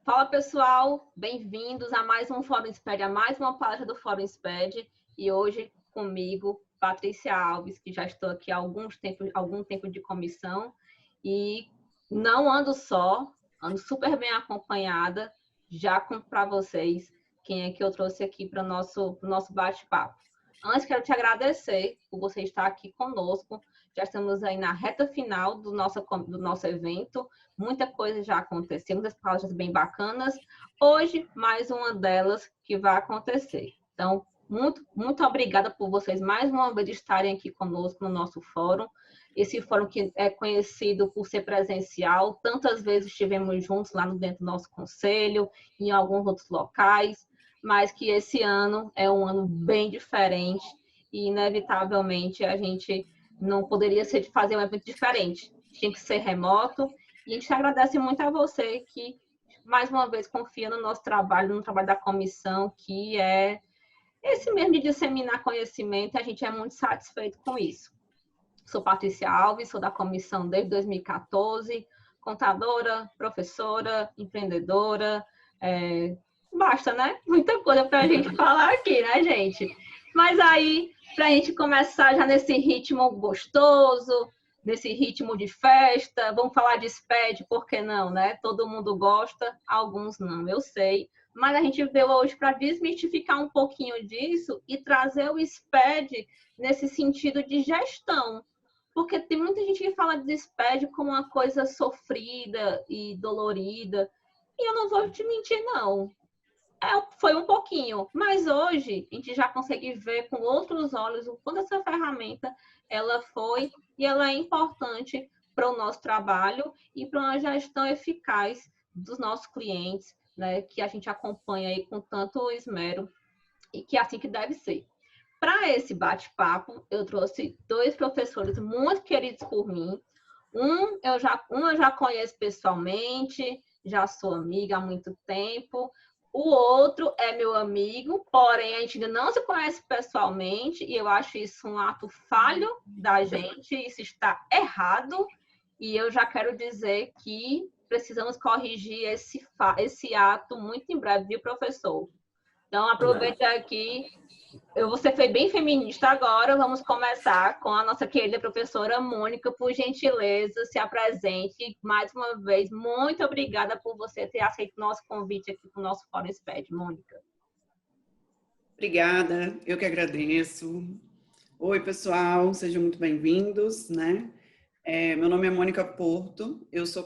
Fala pessoal, bem-vindos a mais um Fórum SPED, a mais uma palestra do Fórum SPED. E hoje comigo, Patrícia Alves, que já estou aqui há algum tempo de comissão. E não ando só, ando super bem acompanhada, já conto para vocês quem é que eu trouxe aqui para o nosso bate-papo. Antes, quero te agradecer por você estar aqui conosco. Já estamos aí na reta final do nosso evento. Muita coisa já aconteceu, muitas palestras bem bacanas. Hoje, mais uma delas que vai acontecer. Então, muito obrigada por vocês mais uma vez estarem aqui conosco no nosso fórum. Esse fórum que é conhecido por ser presencial. Tantas vezes estivemos juntos lá dentro do nosso conselho, em alguns outros locais, mas que esse ano é um ano bem diferente e, inevitavelmente, a gente não poderia fazer um evento diferente. Tinha que ser remoto. E a gente agradece muito a você que, mais uma vez, confia no nosso trabalho, no trabalho da comissão, que é esse mesmo de disseminar conhecimento, e a gente é muito satisfeito com isso. Sou Patrícia Alves, sou da comissão desde 2014, contadora, professora, empreendedora, basta, né? Muita coisa para a gente falar aqui, né, gente? Mas aí, para a gente começar já nesse ritmo gostoso, nesse ritmo de festa, vamos falar de SPED, por que não, né? Todo mundo gosta, alguns não, eu sei. Mas a gente veio hoje para desmistificar um pouquinho disso e trazer o SPED nesse sentido de gestão. Porque tem muita gente que fala de SPED como uma coisa sofrida e dolorida. E eu não vou te mentir, não. Foi um pouquinho, mas hoje a gente já consegue ver com outros olhos o quanto essa ferramenta ela foi e ela é importante para o nosso trabalho e para uma gestão eficaz dos nossos clientes, né, que a gente acompanha aí com tanto esmero e que é assim que deve ser. Para esse bate-papo, eu trouxe dois professores muito queridos por mim. Um eu já conheço pessoalmente, já sou amiga há muito tempo. O outro é meu amigo, porém a gente ainda não se conhece pessoalmente e eu acho isso um ato falho da gente, isso está errado e eu já quero dizer que precisamos corrigir esse ato muito em breve, viu, professor? Então, aproveita aqui. Você foi bem feminista agora, vamos começar com a nossa querida professora Mônica, por gentileza, se apresente. Mais uma vez, muito obrigada por você ter aceito o nosso convite aqui para o nosso Fórum SPED, Mônica. Obrigada, eu que agradeço. Oi, pessoal, sejam muito bem-vindos, né? Meu nome é Mônica Porto, eu sou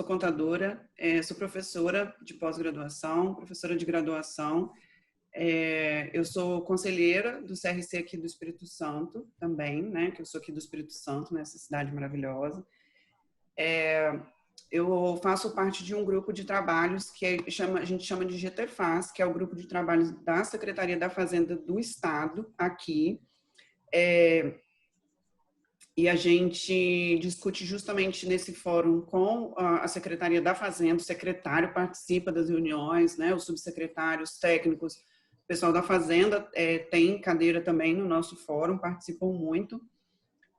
contadora, sou professora de pós-graduação, professora de graduação. Eu sou conselheira do CRC aqui do Espírito Santo também, né? Que eu sou aqui do Espírito Santo, nessa cidade maravilhosa. Eu faço parte de um grupo de trabalhos que a gente chama de GTFAS, que é o grupo de trabalhos da Secretaria da Fazenda do Estado, aqui. E a gente discute justamente nesse fórum com a Secretaria da Fazenda, o secretário participa das reuniões, né? Os subsecretários técnicos, o pessoal da Fazenda tem cadeira também no nosso fórum, participam muito.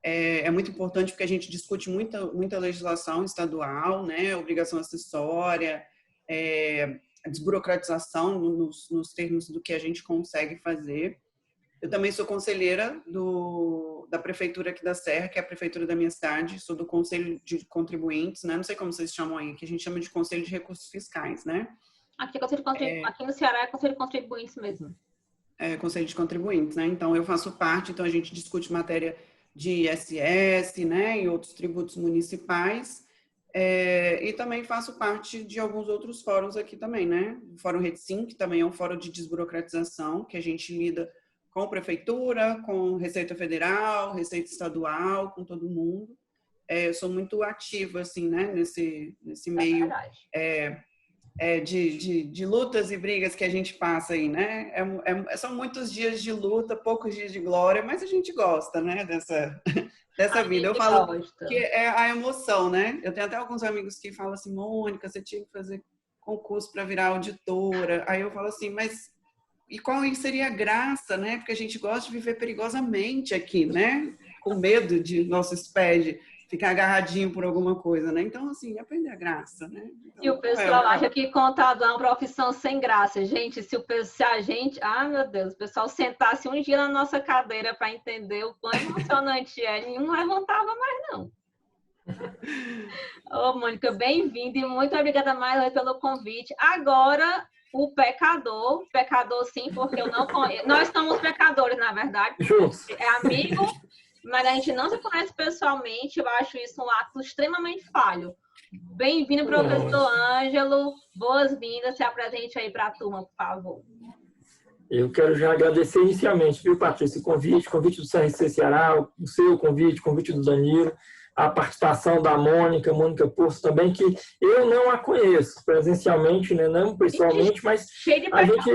É muito importante porque a gente discute muita legislação estadual, né? Obrigação acessória, a desburocratização nos termos do que a gente consegue fazer. Eu também sou conselheira da prefeitura aqui da Serra, que é a prefeitura da minha cidade, sou do Conselho de Contribuintes, né? Não sei como vocês chamam aí, que a gente chama de Conselho de Recursos Fiscais, né? Aqui no Ceará é Conselho de Contribuintes mesmo. Conselho de Contribuintes, né? Então, eu faço parte, então a gente discute matéria de ISS, né? E outros tributos municipais. E também faço parte de alguns outros fóruns aqui também, né? O Fórum REDSIM, que também é um fórum de desburocratização, que a gente lida com prefeitura, com Receita Federal, Receita Estadual, com todo mundo. Eu sou muito ativa, assim, né, nesse meio de lutas e brigas que a gente passa aí, né? São muitos dias de luta, poucos dias de glória, mas a gente gosta, né, dessa vida. Eu falo que é a emoção, né? Eu tenho até alguns amigos que falam assim, Mônica, você tinha que fazer concurso para virar auditora. Aí eu falo assim, mas e qual seria a graça, né? Porque a gente gosta de viver perigosamente aqui, né? Com medo de nosso SPED ficar agarradinho por alguma coisa, né? Então, assim, ia perder a graça, né? Então, E o pessoal acha que contador é uma profissão sem graça. Gente, se a gente... Ai, meu Deus, o pessoal sentasse um dia na nossa cadeira para entender o quão emocionante é, não levantava mais, não. Ô, Mônica, bem-vinda e muito obrigada mais pelo convite. Agora, o pecador sim, porque eu não conheço. Nós somos pecadores, na verdade. É amigo, mas a gente não se conhece pessoalmente. Eu acho isso um ato extremamente falho. Bem-vindo, professor Ângelo. Boas-vindas. Se apresente aí para a turma, por favor. Eu quero já agradecer inicialmente, viu, Patrícia, o convite do CRC Ceará, o seu convite do Danilo, a participação da Mônica Porto também, que eu não a conheço presencialmente, né, não pessoalmente, mas a gente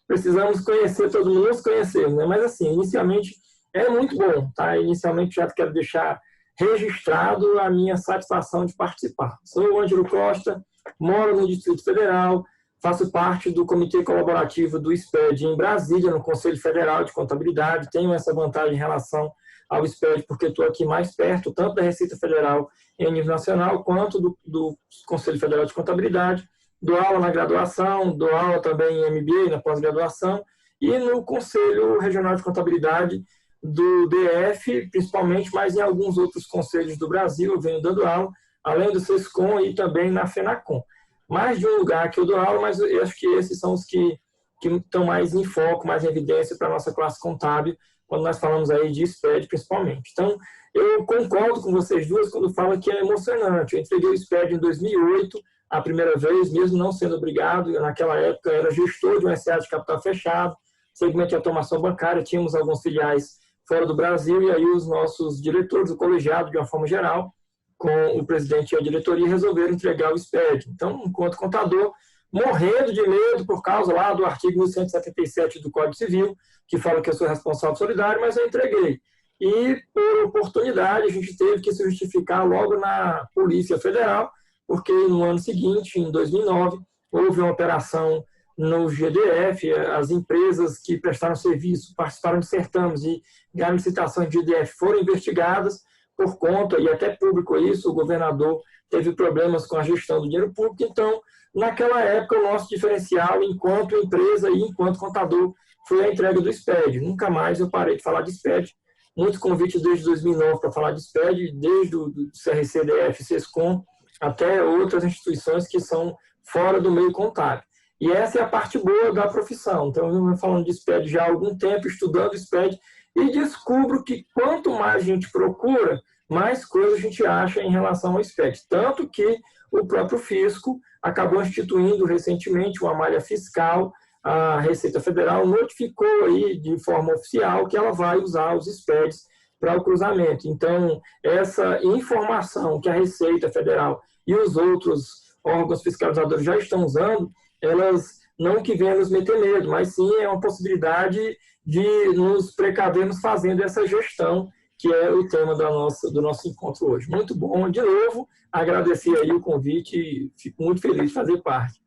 precisamos conhecer todo mundo, nos conhecemos, né? Mas assim, inicialmente é muito bom, tá? Inicialmente já quero deixar registrado a minha satisfação de participar. Sou o Ângelo Costa, moro no Distrito Federal, faço parte do Comitê Colaborativo do SPED em Brasília, no Conselho Federal de Contabilidade. Tenho essa vantagem em relação ao SPED, porque estou aqui mais perto, tanto da Receita Federal em nível nacional, quanto do Conselho Federal de Contabilidade. Dou aula na graduação, dou aula também em MBA, na pós-graduação, e no Conselho Regional de Contabilidade do DF, principalmente, mas em alguns outros conselhos do Brasil, eu venho dando aula, além do SESCOM e também na FENACOM. Mais de um lugar que eu dou aula, mas eu acho que esses são os que estão mais em foco, mais em evidência para a nossa classe contábil, quando nós falamos aí de SPED, principalmente. Então, eu concordo com vocês duas quando falam que é emocionante. Eu entreguei o SPED em 2008, a primeira vez, mesmo não sendo obrigado. Eu, naquela época, era gestor de um SA de capital fechado, segmento de automação bancária, tínhamos alguns filiais fora do Brasil, e aí os nossos diretores, o colegiado, de uma forma geral, com o presidente e a diretoria, resolveram entregar o SPED. Então, enquanto contador, morrendo de medo por causa lá do artigo 1177 do Código Civil, que fala que eu sou responsável solidário, mas eu entreguei. E, por oportunidade, a gente teve que se justificar logo na Polícia Federal, porque no ano seguinte, em 2009, houve uma operação no GDF, as empresas que prestaram serviço, participaram de certames e ganharam licitações de GDF foram investigadas por conta, e até público isso, o governador teve problemas com a gestão do dinheiro público. Então, naquela época, o nosso diferencial, enquanto empresa e enquanto contador, foi a entrega do SPED. Nunca mais eu parei de falar de SPED. Muitos convites desde 2009 para falar de SPED, desde o CRC-DF, SESCOM, até outras instituições que são fora do meio contábil. E essa é a parte boa da profissão. Então, eu venho falando de SPED já há algum tempo, estudando SPED, e descubro que quanto mais a gente procura, mais coisas a gente acha em relação ao SPED. Tanto que o próprio fisco acabou instituindo recentemente uma malha fiscal. A Receita Federal notificou aí de forma oficial que ela vai usar os SPEDs para o cruzamento. Então, essa informação que a Receita Federal e os outros órgãos fiscalizadores já estão usando, elas não que venham nos meter medo, mas sim é uma possibilidade de nos precavermos fazendo essa gestão, que é o tema do nosso encontro hoje. Muito bom. De novo, agradecer aí o convite e fico muito feliz de fazer parte.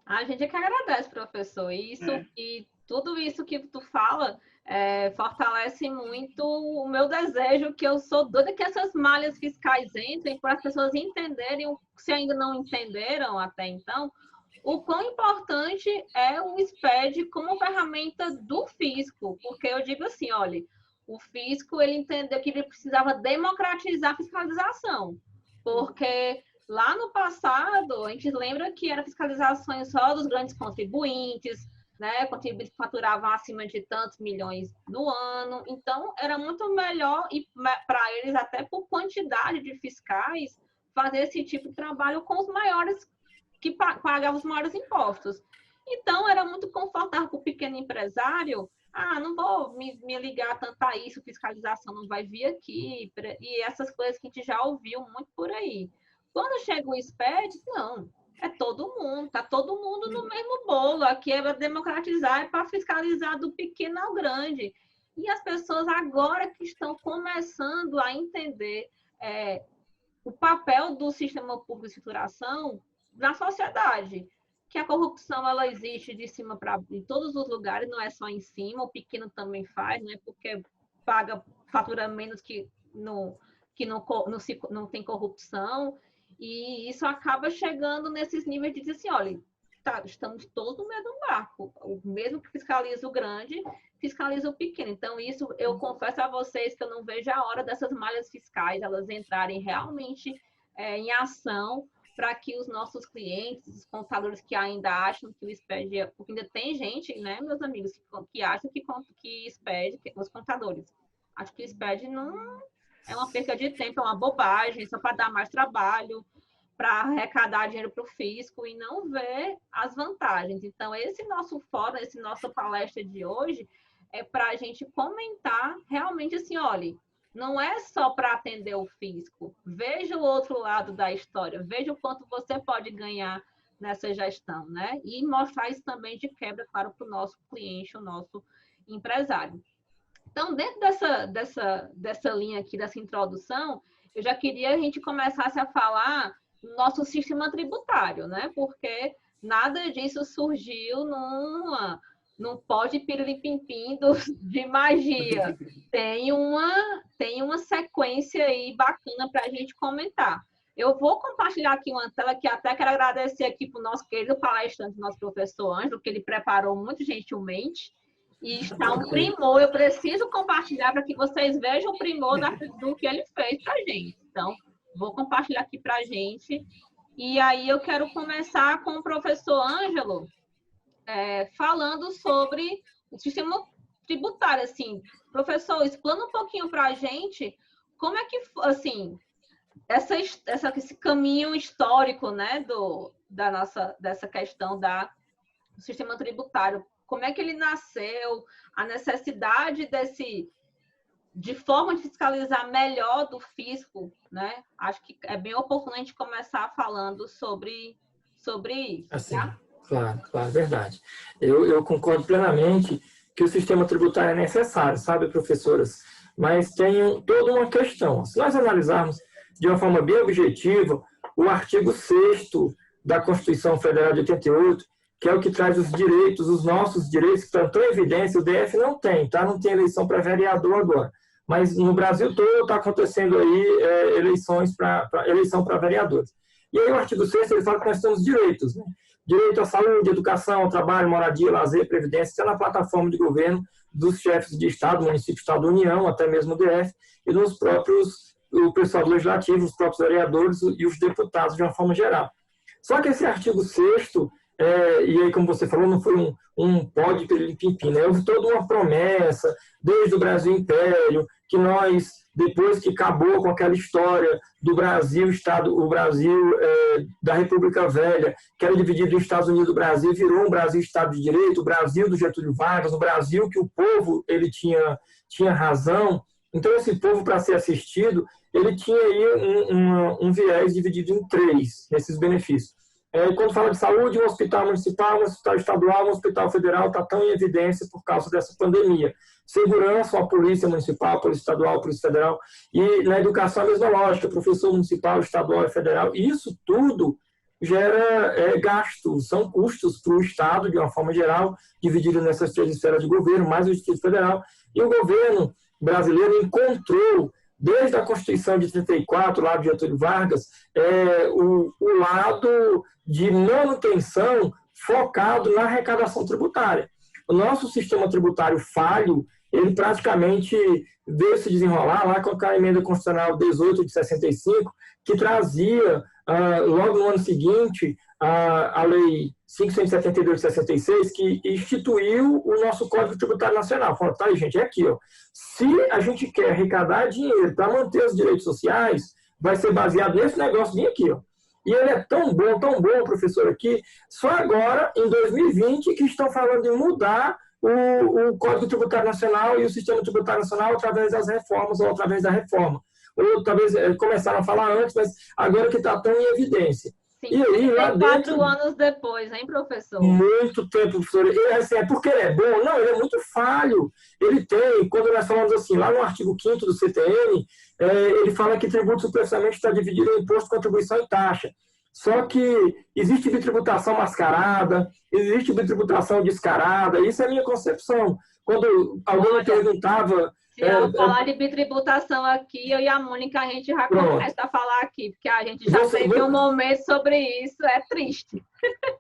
A gente é que agradece, professor. E tudo isso que tu fala fortalece muito o meu desejo, que eu sou doida que essas malhas fiscais entrem para as pessoas entenderem, se ainda não entenderam até então, o quão importante é o SPED como ferramenta do fisco. Porque eu digo assim, olha, o fisco ele entendeu que ele precisava democratizar a fiscalização, porque lá no passado, a gente lembra que era fiscalizações só dos grandes contribuintes, né? Contribuintes que faturavam acima de tantos milhões no ano. Então, era muito melhor, e para eles, até por quantidade de fiscais, fazer esse tipo de trabalho com os maiores, que pagavam os maiores impostos. Então, era muito confortável para o pequeno empresário. Não vou me ligar tanto a isso, fiscalização não vai vir aqui, e essas coisas que a gente já ouviu muito por aí. Quando chega o SPED, não, é todo mundo, está todo mundo no mesmo bolo. Aqui é para democratizar, é para fiscalizar do pequeno ao grande. E as pessoas agora que estão começando a entender o papel do sistema público de escrituração na sociedade, que a corrupção ela existe de cima para em todos os lugares, não é só em cima, o pequeno também faz, não é porque fatura menos que que não tem corrupção, e isso acaba chegando nesses níveis de dizer assim, olha, tá, estamos todos no mesmo barco, o mesmo que fiscaliza o grande, fiscaliza o pequeno. Então, isso, eu confesso a vocês que eu não vejo a hora dessas malhas fiscais, elas entrarem realmente em ação, para que os nossos clientes, os contadores que ainda acham que o SPED, porque ainda tem gente, né, meus amigos, que acham que SPED, os contadores, acho que o SPED não é uma perca de tempo, é uma bobagem, só para dar mais trabalho, para arrecadar dinheiro para o fisco e não ver as vantagens. Então, esse nosso fórum, esse nossa palestra de hoje é para a gente comentar realmente assim, olha, não é só para atender o fisco. Veja o outro lado da história, veja o quanto você pode ganhar nessa gestão, né? E mostrar isso também de quebra, claro, para o nosso cliente, o nosso empresário. Então, dentro dessa linha aqui, dessa introdução, eu já queria que a gente começasse a falar do nosso sistema tributário, né? Porque nada disso surgiu num pó de pirlim-pim-pim de magia. Tem uma sequência aí bacana para a gente comentar. Eu vou compartilhar aqui uma tela que até quero agradecer aqui para o nosso querido palestrante, nosso professor Ângelo, que ele preparou muito gentilmente. E está um primor. Eu preciso compartilhar para que vocês vejam o primor do que ele fez para a gente. Então, vou compartilhar aqui para a gente. E aí eu quero começar com o professor Ângelo, falando sobre o sistema tributário. Assim, professor, explana um pouquinho para a gente como é que, assim, esse caminho histórico, né, dessa questão do sistema tributário. Como é que ele nasceu, a necessidade de forma de fiscalizar melhor do fisco, né? Acho que é bem oportuno a gente começar falando sobre isso. Assim, tá? claro, verdade. Eu concordo plenamente que o sistema tributário é necessário, sabe, professoras? Mas tem toda uma questão. Se nós analisarmos de uma forma bem objetiva, o artigo 6º da Constituição Federal de 88, que é o que traz os direitos, os nossos direitos, que estão em evidência, o DF não tem, tá? Não tem eleição para vereador agora. Mas no Brasil todo está acontecendo aí eleição para vereadores. E aí o artigo 6º ele fala que nós temos direitos, né? Direito à saúde, educação, trabalho, moradia, lazer, previdência, isso é na plataforma de governo dos chefes de Estado, município, Estado, União, até mesmo o DF, e dos próprios, o pessoal do legislativo, os próprios vereadores e os deputados de uma forma geral. Só que esse artigo 6º, e aí, como você falou, não foi um pó de pirlim-pim-pim, né? Houve toda uma promessa, desde o Brasil Império, que nós, depois que acabou com aquela história do Brasil, o Brasil da República Velha, que era dividido em Estados Unidos do Brasil, virou um Brasil Estado de Direito, o Brasil do Getúlio Vargas, o Brasil que o povo ele tinha razão. Então, esse povo, para ser assistido, ele tinha aí um viés dividido em 3, nesses benefícios. Quando fala de saúde, um hospital municipal, um hospital estadual, um hospital federal está tão em evidência por causa dessa pandemia. Segurança, a polícia municipal, a polícia estadual, a polícia federal. E na educação a mesma lógica, professor municipal, estadual e federal. E isso tudo gera gastos, são custos para o Estado, de uma forma geral, dividido nessas 3 esferas de governo, mais o Distrito Federal. E o governo brasileiro encontrou, desde a Constituição de 34, lá de Getúlio Vargas, o lado de manutenção focado na arrecadação tributária. O nosso sistema tributário falho, ele praticamente veio se desenrolar lá com a emenda constitucional 18 de 65, que trazia, logo no ano seguinte, a lei 572 de 66, que instituiu o nosso Código Tributário Nacional. Falou, tá aí, gente, é aqui, ó. Se a gente quer arrecadar dinheiro para manter os direitos sociais, vai ser baseado nesse negocinho aqui, ó. E ele é tão bom, professor, aqui, só agora, em 2020, que estão falando em mudar o Código Tributário Nacional e o Sistema Tributário Nacional através das reformas ou através da reforma. Ou talvez começaram a falar antes, mas agora que está tão em evidência. Sim, e aí, lá dentro, 4 anos depois, hein, professor? Muito tempo, professor. É porque ele é bom? Não, ele é muito falho. Ele tem, quando nós falamos assim, lá no artigo 5º do CTN, ele fala que tributo superficialmente está dividido em imposto, contribuição e taxa. Só que existe bitributação mascarada, existe bitributação descarada, isso é a minha concepção. Quando alguém me perguntava Se eu falar de bitributação aqui, eu e a Mônica, a gente já começa a falar aqui, porque a gente já teve um momento sobre isso, é triste.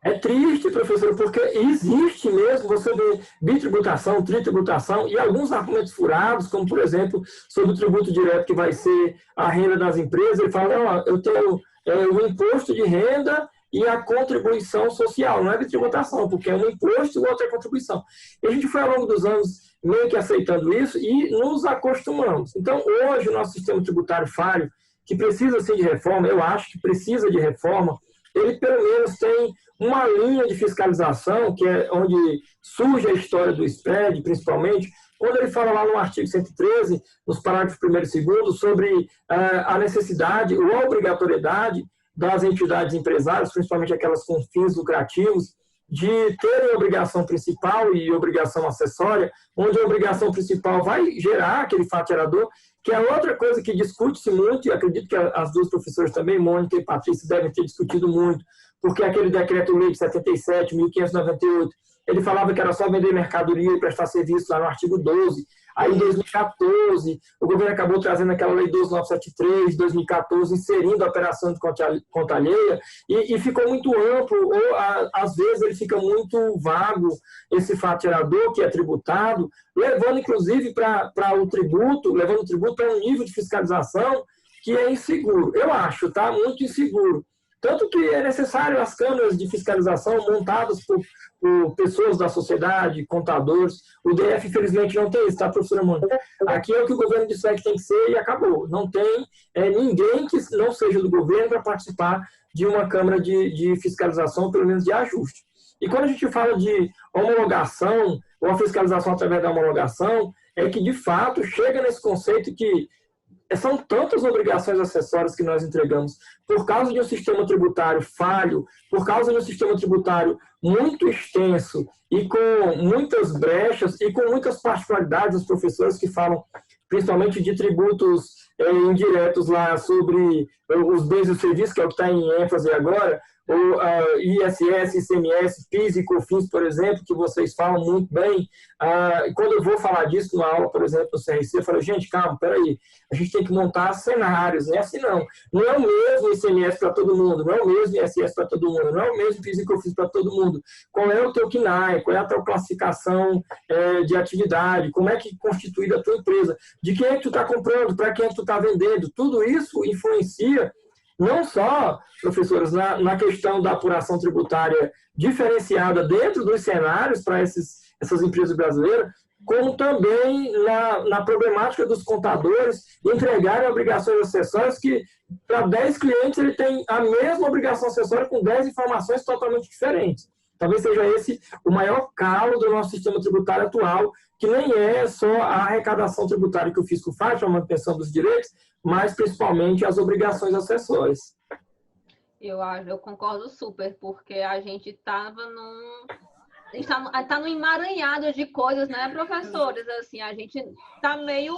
É triste, professor, porque existe mesmo, você vê bitributação, tritributação e alguns argumentos furados, como, por exemplo, sobre o tributo direto, que vai ser a renda das empresas. Ele fala, não, eu tenho o imposto de renda e a contribuição social, não é bitributação, porque é um imposto e outra é contribuição. E a gente foi, ao longo dos anos, meio que aceitando isso e nos acostumamos. Então, hoje, o nosso sistema tributário falho, que precisa, sim, de reforma, eu acho que precisa de reforma, ele, pelo menos, tem uma linha de fiscalização, que é onde surge a história do SPED, principalmente, quando ele fala lá no artigo 113, nos parágrafos 1º e 2º, sobre a necessidade ou a obrigatoriedade das entidades empresárias, principalmente aquelas com fins lucrativos, de terem obrigação principal e obrigação acessória, onde a obrigação principal vai gerar aquele fato gerador, que é outra coisa que discute-se muito, e acredito que as duas professoras também, Mônica e Patrícia, devem ter discutido muito, porque aquele decreto-lei de 77, 1598, ele falava que era só vender mercadoria e prestar serviço lá no artigo 12. Aí, em 2014, o governo acabou trazendo aquela lei 12973, 2014, inserindo a operação de conta alheia, e ficou muito amplo, ou às vezes ele fica muito vago, esse fato gerador que é tributado, levando inclusive para o tributo, levando o tributo para um nível de fiscalização que é inseguro. Eu acho, tá? Muito inseguro. Tanto que é necessário as câmeras de fiscalização montadas por pessoas da sociedade, contadores. O DF, infelizmente, não tem isso, tá, professora Mônica? Aqui é o que o governo disser que tem que ser e acabou. Não tem ninguém que não seja do governo para participar de uma câmara de fiscalização, pelo menos de ajuste. E quando a gente fala de homologação, ou a fiscalização através da homologação, é que, de fato, chega nesse conceito que são tantas obrigações acessórias que nós entregamos por causa de um sistema tributário falho, por causa de um sistema tributário muito extenso e com muitas brechas e com muitas particularidades dos professores que falam principalmente de tributos indiretos lá sobre os bens e serviços, que é o que está em ênfase agora, ou ISS, ICMS, PIS e COFINS, por exemplo, que vocês falam muito bem. Quando eu vou falar disso numa aula, por exemplo, no CRC, eu falo, gente, calma, peraí, a gente tem que montar cenários, não é assim não. Não é o mesmo ICMS para todo mundo, não é o mesmo ISS para todo mundo, não é o mesmo PIS e COFINS para todo mundo. Qual é o teu CNAE, qual é a tua classificação de atividade, como é que é constituída a tua empresa, de quem é que tu está comprando, para quem é que tu está vendendo, tudo isso influencia não só, professores, na questão da apuração tributária diferenciada dentro dos cenários para essas empresas brasileiras, como também na problemática dos contadores entregarem obrigações acessórias que, para 10 clientes, ele tem a mesma obrigação acessória com 10 informações totalmente diferentes. Talvez seja esse o maior calo do nosso sistema tributário atual, que nem é só a arrecadação tributária que o fisco faz para a manutenção dos direitos, mas principalmente as obrigações acessórias. Eu concordo super, porque a gente estava tá num emaranhado de coisas, né, professores? Assim, a gente tá meio...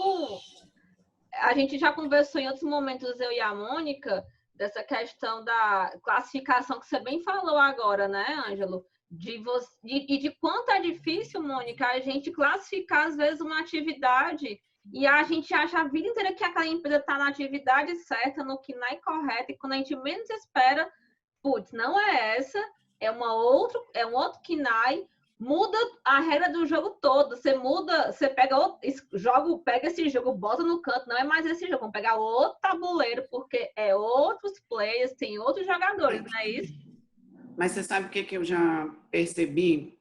A gente já conversou em outros momentos, eu e a Mônica, dessa questão da classificação que você bem falou agora, né, Ângelo? E de quanto é difícil, Mônica, a gente classificar, às vezes, uma atividade e a gente acha a vida inteira que aquela empresa está na atividade certa, no KNAI correto, e quando a gente menos espera, putz, não é essa, é um outro KNAI, muda a regra do jogo todo. Você muda, você pega esse jogo, bota no canto, não é mais esse jogo, vamos pegar outro tabuleiro, porque é outros players, tem outros jogadores, não é isso? Mas você sabe o que eu já percebi?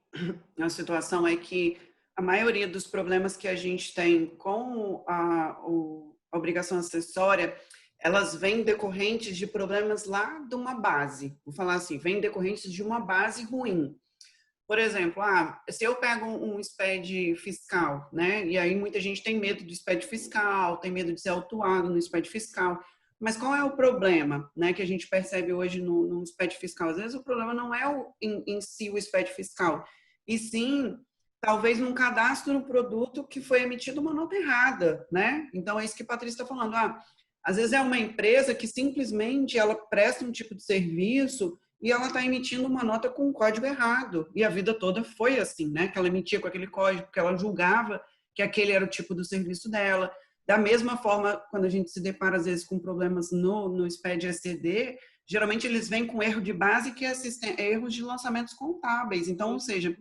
A situação é que a maioria dos problemas que a gente tem com a obrigação acessória, elas vêm decorrentes de problemas lá de uma base. Vou falar assim, vêm decorrentes de uma base ruim. Por exemplo, se eu pego um SPED fiscal, né? E aí muita gente tem medo do SPED fiscal, tem medo de ser autuado no SPED fiscal. Mas qual é o problema, né, que a gente percebe hoje no SPED fiscal? Às vezes o problema não é em si o SPED fiscal, e sim, talvez num cadastro no produto que foi emitido uma nota errada, né? Então é isso que a Patrícia está falando. Às vezes é uma empresa que simplesmente ela presta um tipo de serviço e ela está emitindo uma nota com um código errado. E a vida toda foi assim, né? Que ela emitia com aquele código que ela julgava que aquele era o tipo do serviço dela. Da mesma forma, quando a gente se depara, às vezes, com problemas no SPED SCD, geralmente eles vêm com erro de base, que é erros de lançamentos contábeis. Então, ou seja,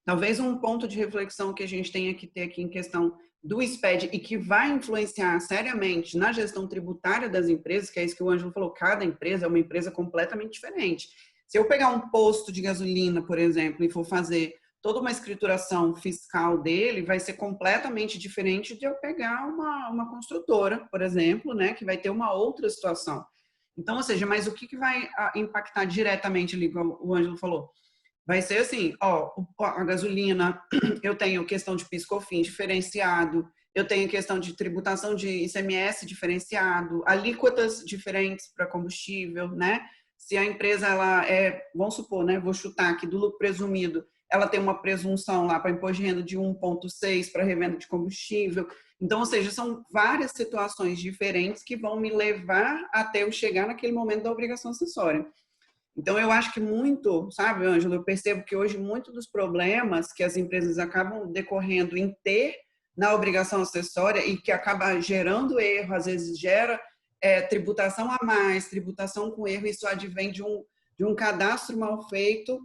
talvez um ponto de reflexão que a gente tenha que ter aqui em questão do SPED e que vai influenciar seriamente na gestão tributária das empresas, que é isso que o Ângelo falou, cada empresa é uma empresa completamente diferente. Se eu pegar um posto de gasolina, por exemplo, e for fazer toda uma escrituração fiscal dele, vai ser completamente diferente de eu pegar uma construtora, por exemplo, né, que vai ter uma outra situação. Então, ou seja, mas o que vai impactar diretamente ali, como o Ângelo falou? Vai ser assim, ó, a gasolina, eu tenho questão de PIS/COFINS diferenciado, eu tenho questão de tributação de ICMS diferenciado, alíquotas diferentes para combustível, né? Se a empresa, ela vamos supor, né, vou chutar aqui, do lucro presumido, ela tem uma presunção lá para imposto de renda de 1,6 para revenda de combustível. Então, ou seja, são várias situações diferentes que vão me levar até eu chegar naquele momento da obrigação acessória. Então, eu acho que muito, sabe, Ângelo, eu percebo que hoje muito dos problemas que as empresas acabam decorrendo em ter na obrigação acessória e que acaba gerando erro, às vezes gera tributação a mais, tributação com erro, isso advém de um cadastro mal feito,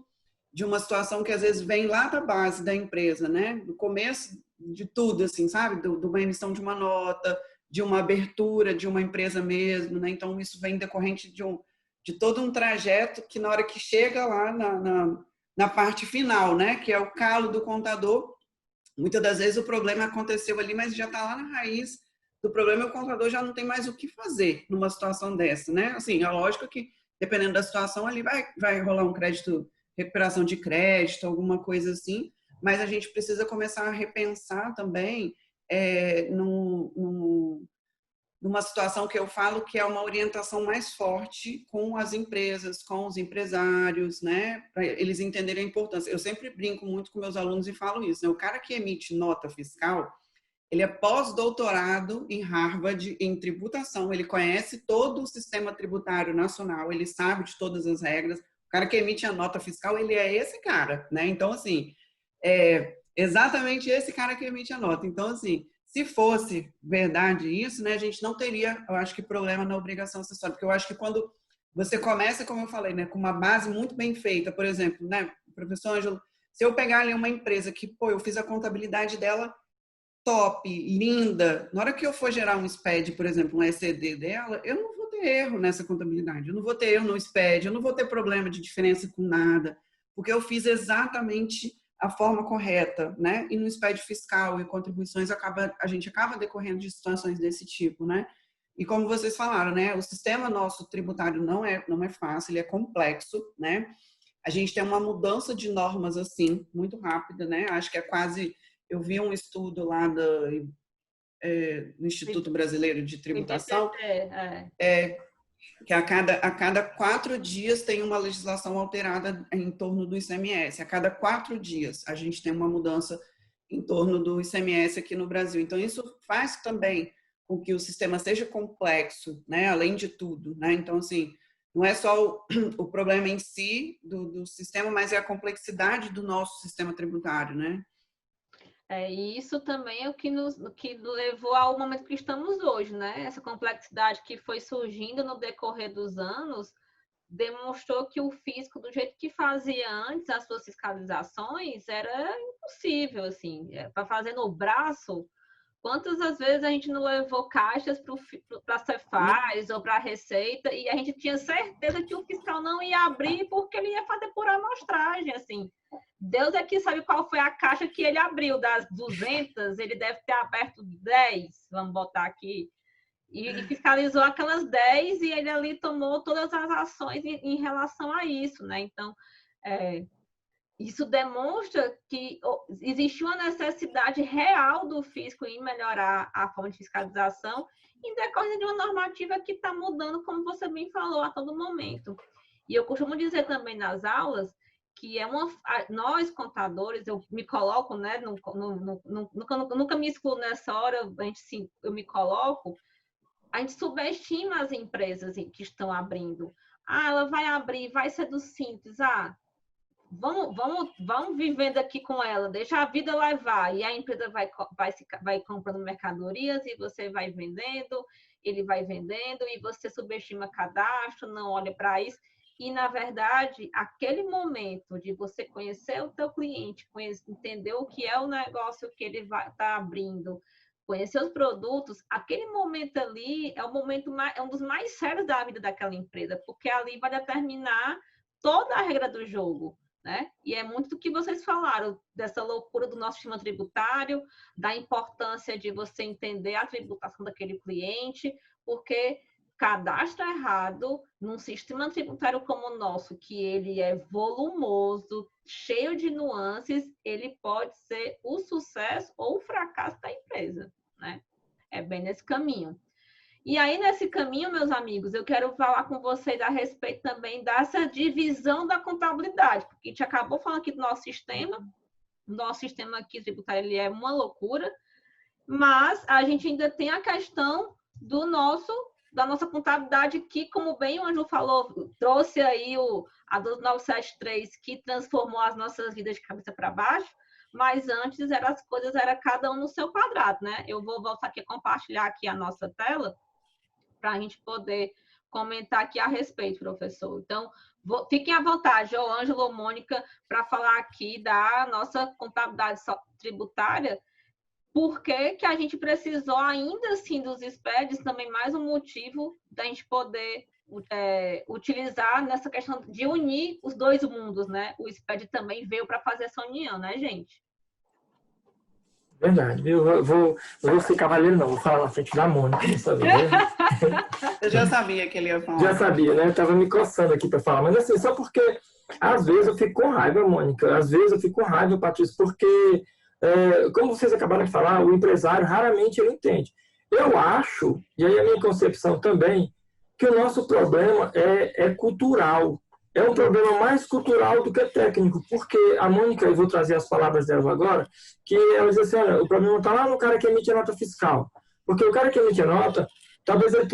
de uma situação que às vezes vem lá da base da empresa, né? No começo de tudo, assim, sabe? De uma emissão de uma nota, de uma abertura de uma empresa mesmo, né? Então, isso vem decorrente de todo um trajeto que na hora que chega lá na parte final, né? Que é o calo do contador, muitas das vezes o problema aconteceu ali, mas já está lá na raiz do problema e o contador já não tem mais o que fazer numa situação dessa, né? Assim, é lógico que dependendo da situação ali vai rolar um crédito, recuperação de crédito, alguma coisa assim, mas a gente precisa começar a repensar também numa situação que eu falo que é uma orientação mais forte com as empresas, com os empresários, né? Para eles entenderem a importância. Eu sempre brinco muito com meus alunos e falo isso, né? O cara que emite nota fiscal, ele é pós-doutorado em Harvard em tributação, ele conhece todo o sistema tributário nacional, ele sabe de todas as regras. O cara que emite a nota fiscal, ele é esse cara, né? Então, assim, é exatamente esse cara que emite a nota. Então, assim, se fosse verdade isso, né, a gente não teria, eu acho que, problema na obrigação acessória, porque eu acho que quando você começa, como eu falei, né, com uma base muito bem feita, por exemplo, né, professor Ângelo, se eu pegar ali uma empresa que, pô, eu fiz a contabilidade dela top, linda, na hora que eu for gerar um SPED, por exemplo, um ECD dela, eu não vou ter erro nessa contabilidade, eu não vou ter erro no SPED, eu não vou ter problema de diferença com nada, porque eu fiz exatamente a forma correta, né? E no SPED fiscal e contribuições a gente acaba decorrendo de situações desse tipo, né? E como vocês falaram, né? O sistema nosso tributário não é fácil, ele é complexo, né? A gente tem uma mudança de normas assim muito rápida, né? Acho que é quase, eu vi um estudo lá do Instituto Brasileiro de Tributação, que a cada 4 dias tem uma legislação alterada em torno do ICMS. A cada 4 dias a gente tem uma mudança em torno do ICMS aqui no Brasil. Então, isso faz também com que o sistema seja complexo, né? Além de tudo, né? Então, assim, não é só o problema em si do sistema, mas é a complexidade do nosso sistema tributário, né? E isso também é o que levou ao momento que estamos hoje, né? Essa complexidade que foi surgindo no decorrer dos anos demonstrou que o fisco, do jeito que fazia antes as suas fiscalizações, era impossível, assim, para fazer no braço. Quantas das vezes a gente não levou caixas para a Cefaz ou para a Receita e a gente tinha certeza que o fiscal não ia abrir porque ele ia fazer por amostragem, assim. Deus é que sabe qual foi a caixa que ele abriu. Das 200, ele deve ter aberto 10, vamos botar aqui. E fiscalizou aquelas 10 e ele ali tomou todas as ações em relação a isso, né? Então, isso demonstra que existe uma necessidade real do fisco em melhorar a forma de fiscalização em decorrência de uma normativa que está mudando, como você bem falou, a todo momento. E eu costumo dizer também nas aulas que nós, contadores, eu me coloco, né, nunca me excluo nessa hora, eu me coloco, a gente subestima as empresas que estão abrindo. Ela vai abrir, vai ser do Simples, vamos vivendo aqui com ela, deixa a vida levar, e a empresa vai comprando mercadorias e você vai vendendo, ele vai vendendo, e você subestima cadastro, não olha para isso. E, na verdade, aquele momento de você conhecer o teu cliente, entender o que é o negócio que ele está abrindo, conhecer os produtos, aquele momento ali é um dos mais sérios da vida daquela empresa, porque ali vai determinar toda a regra do jogo, né? E é muito do que vocês falaram, dessa loucura do nosso sistema tributário, da importância de você entender a tributação daquele cliente, porque cadastro errado num sistema tributário como o nosso, que ele é volumoso, cheio de nuances, ele pode ser o sucesso ou o fracasso da empresa, né? É bem nesse caminho. E aí, nesse caminho, meus amigos, eu quero falar com vocês a respeito também dessa divisão da contabilidade, porque a gente acabou falando aqui do nosso sistema. O nosso sistema aqui tributário ele é uma loucura, mas a gente ainda tem a questão da nossa contabilidade que, como bem o Ângelo falou, trouxe aí a 12973, que transformou as nossas vidas de cabeça para baixo, mas antes as coisas eram cada um no seu quadrado, né? Eu vou voltar aqui a compartilhar aqui a nossa tela para a gente poder comentar aqui a respeito, professor. Então, fiquem à vontade, ô Ângelo ou Mônica, para falar aqui da nossa contabilidade tributária. Por que a gente precisou ainda assim dos SPEDs, também mais um motivo da gente poder utilizar nessa questão de unir os dois mundos, né? O SPED também veio para fazer essa união, né, gente? Verdade. Eu vou ser cavaleiro, não. Vou falar na frente da Mônica dessa vez. Eu já sabia que ele ia falar. Já sabia, né? Eu tava me coçando aqui para falar. Mas assim, só porque às vezes eu fico com raiva, Mônica. Às vezes eu fico com raiva, Patrícia, porque como vocês acabaram de falar, o empresário raramente ele entende. Eu acho, e aí a minha concepção também, que o nosso problema é cultural. É um problema mais cultural do que técnico, porque a Mônica, eu vou trazer as palavras dela agora, que ela diz assim, olha, o problema está lá no cara que emite a nota fiscal. Porque o cara que emite a nota, talvez ele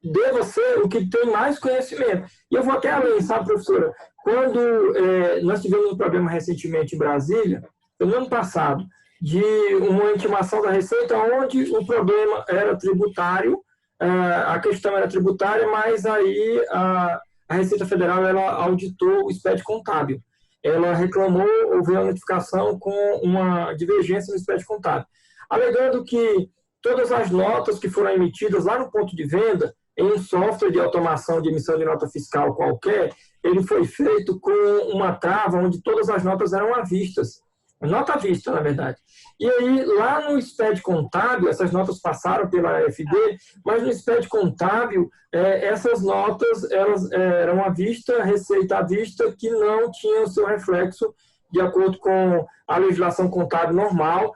deva ser o que tem mais conhecimento. E eu vou até além, sabe, professora? Quando nós tivemos um problema recentemente em Brasília, no ano passado, de uma intimação da Receita, onde o problema era tributário, a questão era tributária, mas aí a Receita Federal ela auditou o SPED contábil. Ela reclamou, houve a notificação com uma divergência no SPED contábil, alegando que todas as notas que foram emitidas lá no ponto de venda, em um software de automação de emissão de nota fiscal qualquer, ele foi feito com uma trava onde todas as notas eram avistas. Nota à vista, na verdade. E aí, lá no SPED contábil, essas notas passaram pela FD, mas no SPED contábil, essas notas elas eram à vista, receita à vista, que não tinham o seu reflexo, de acordo com a legislação contábil normal,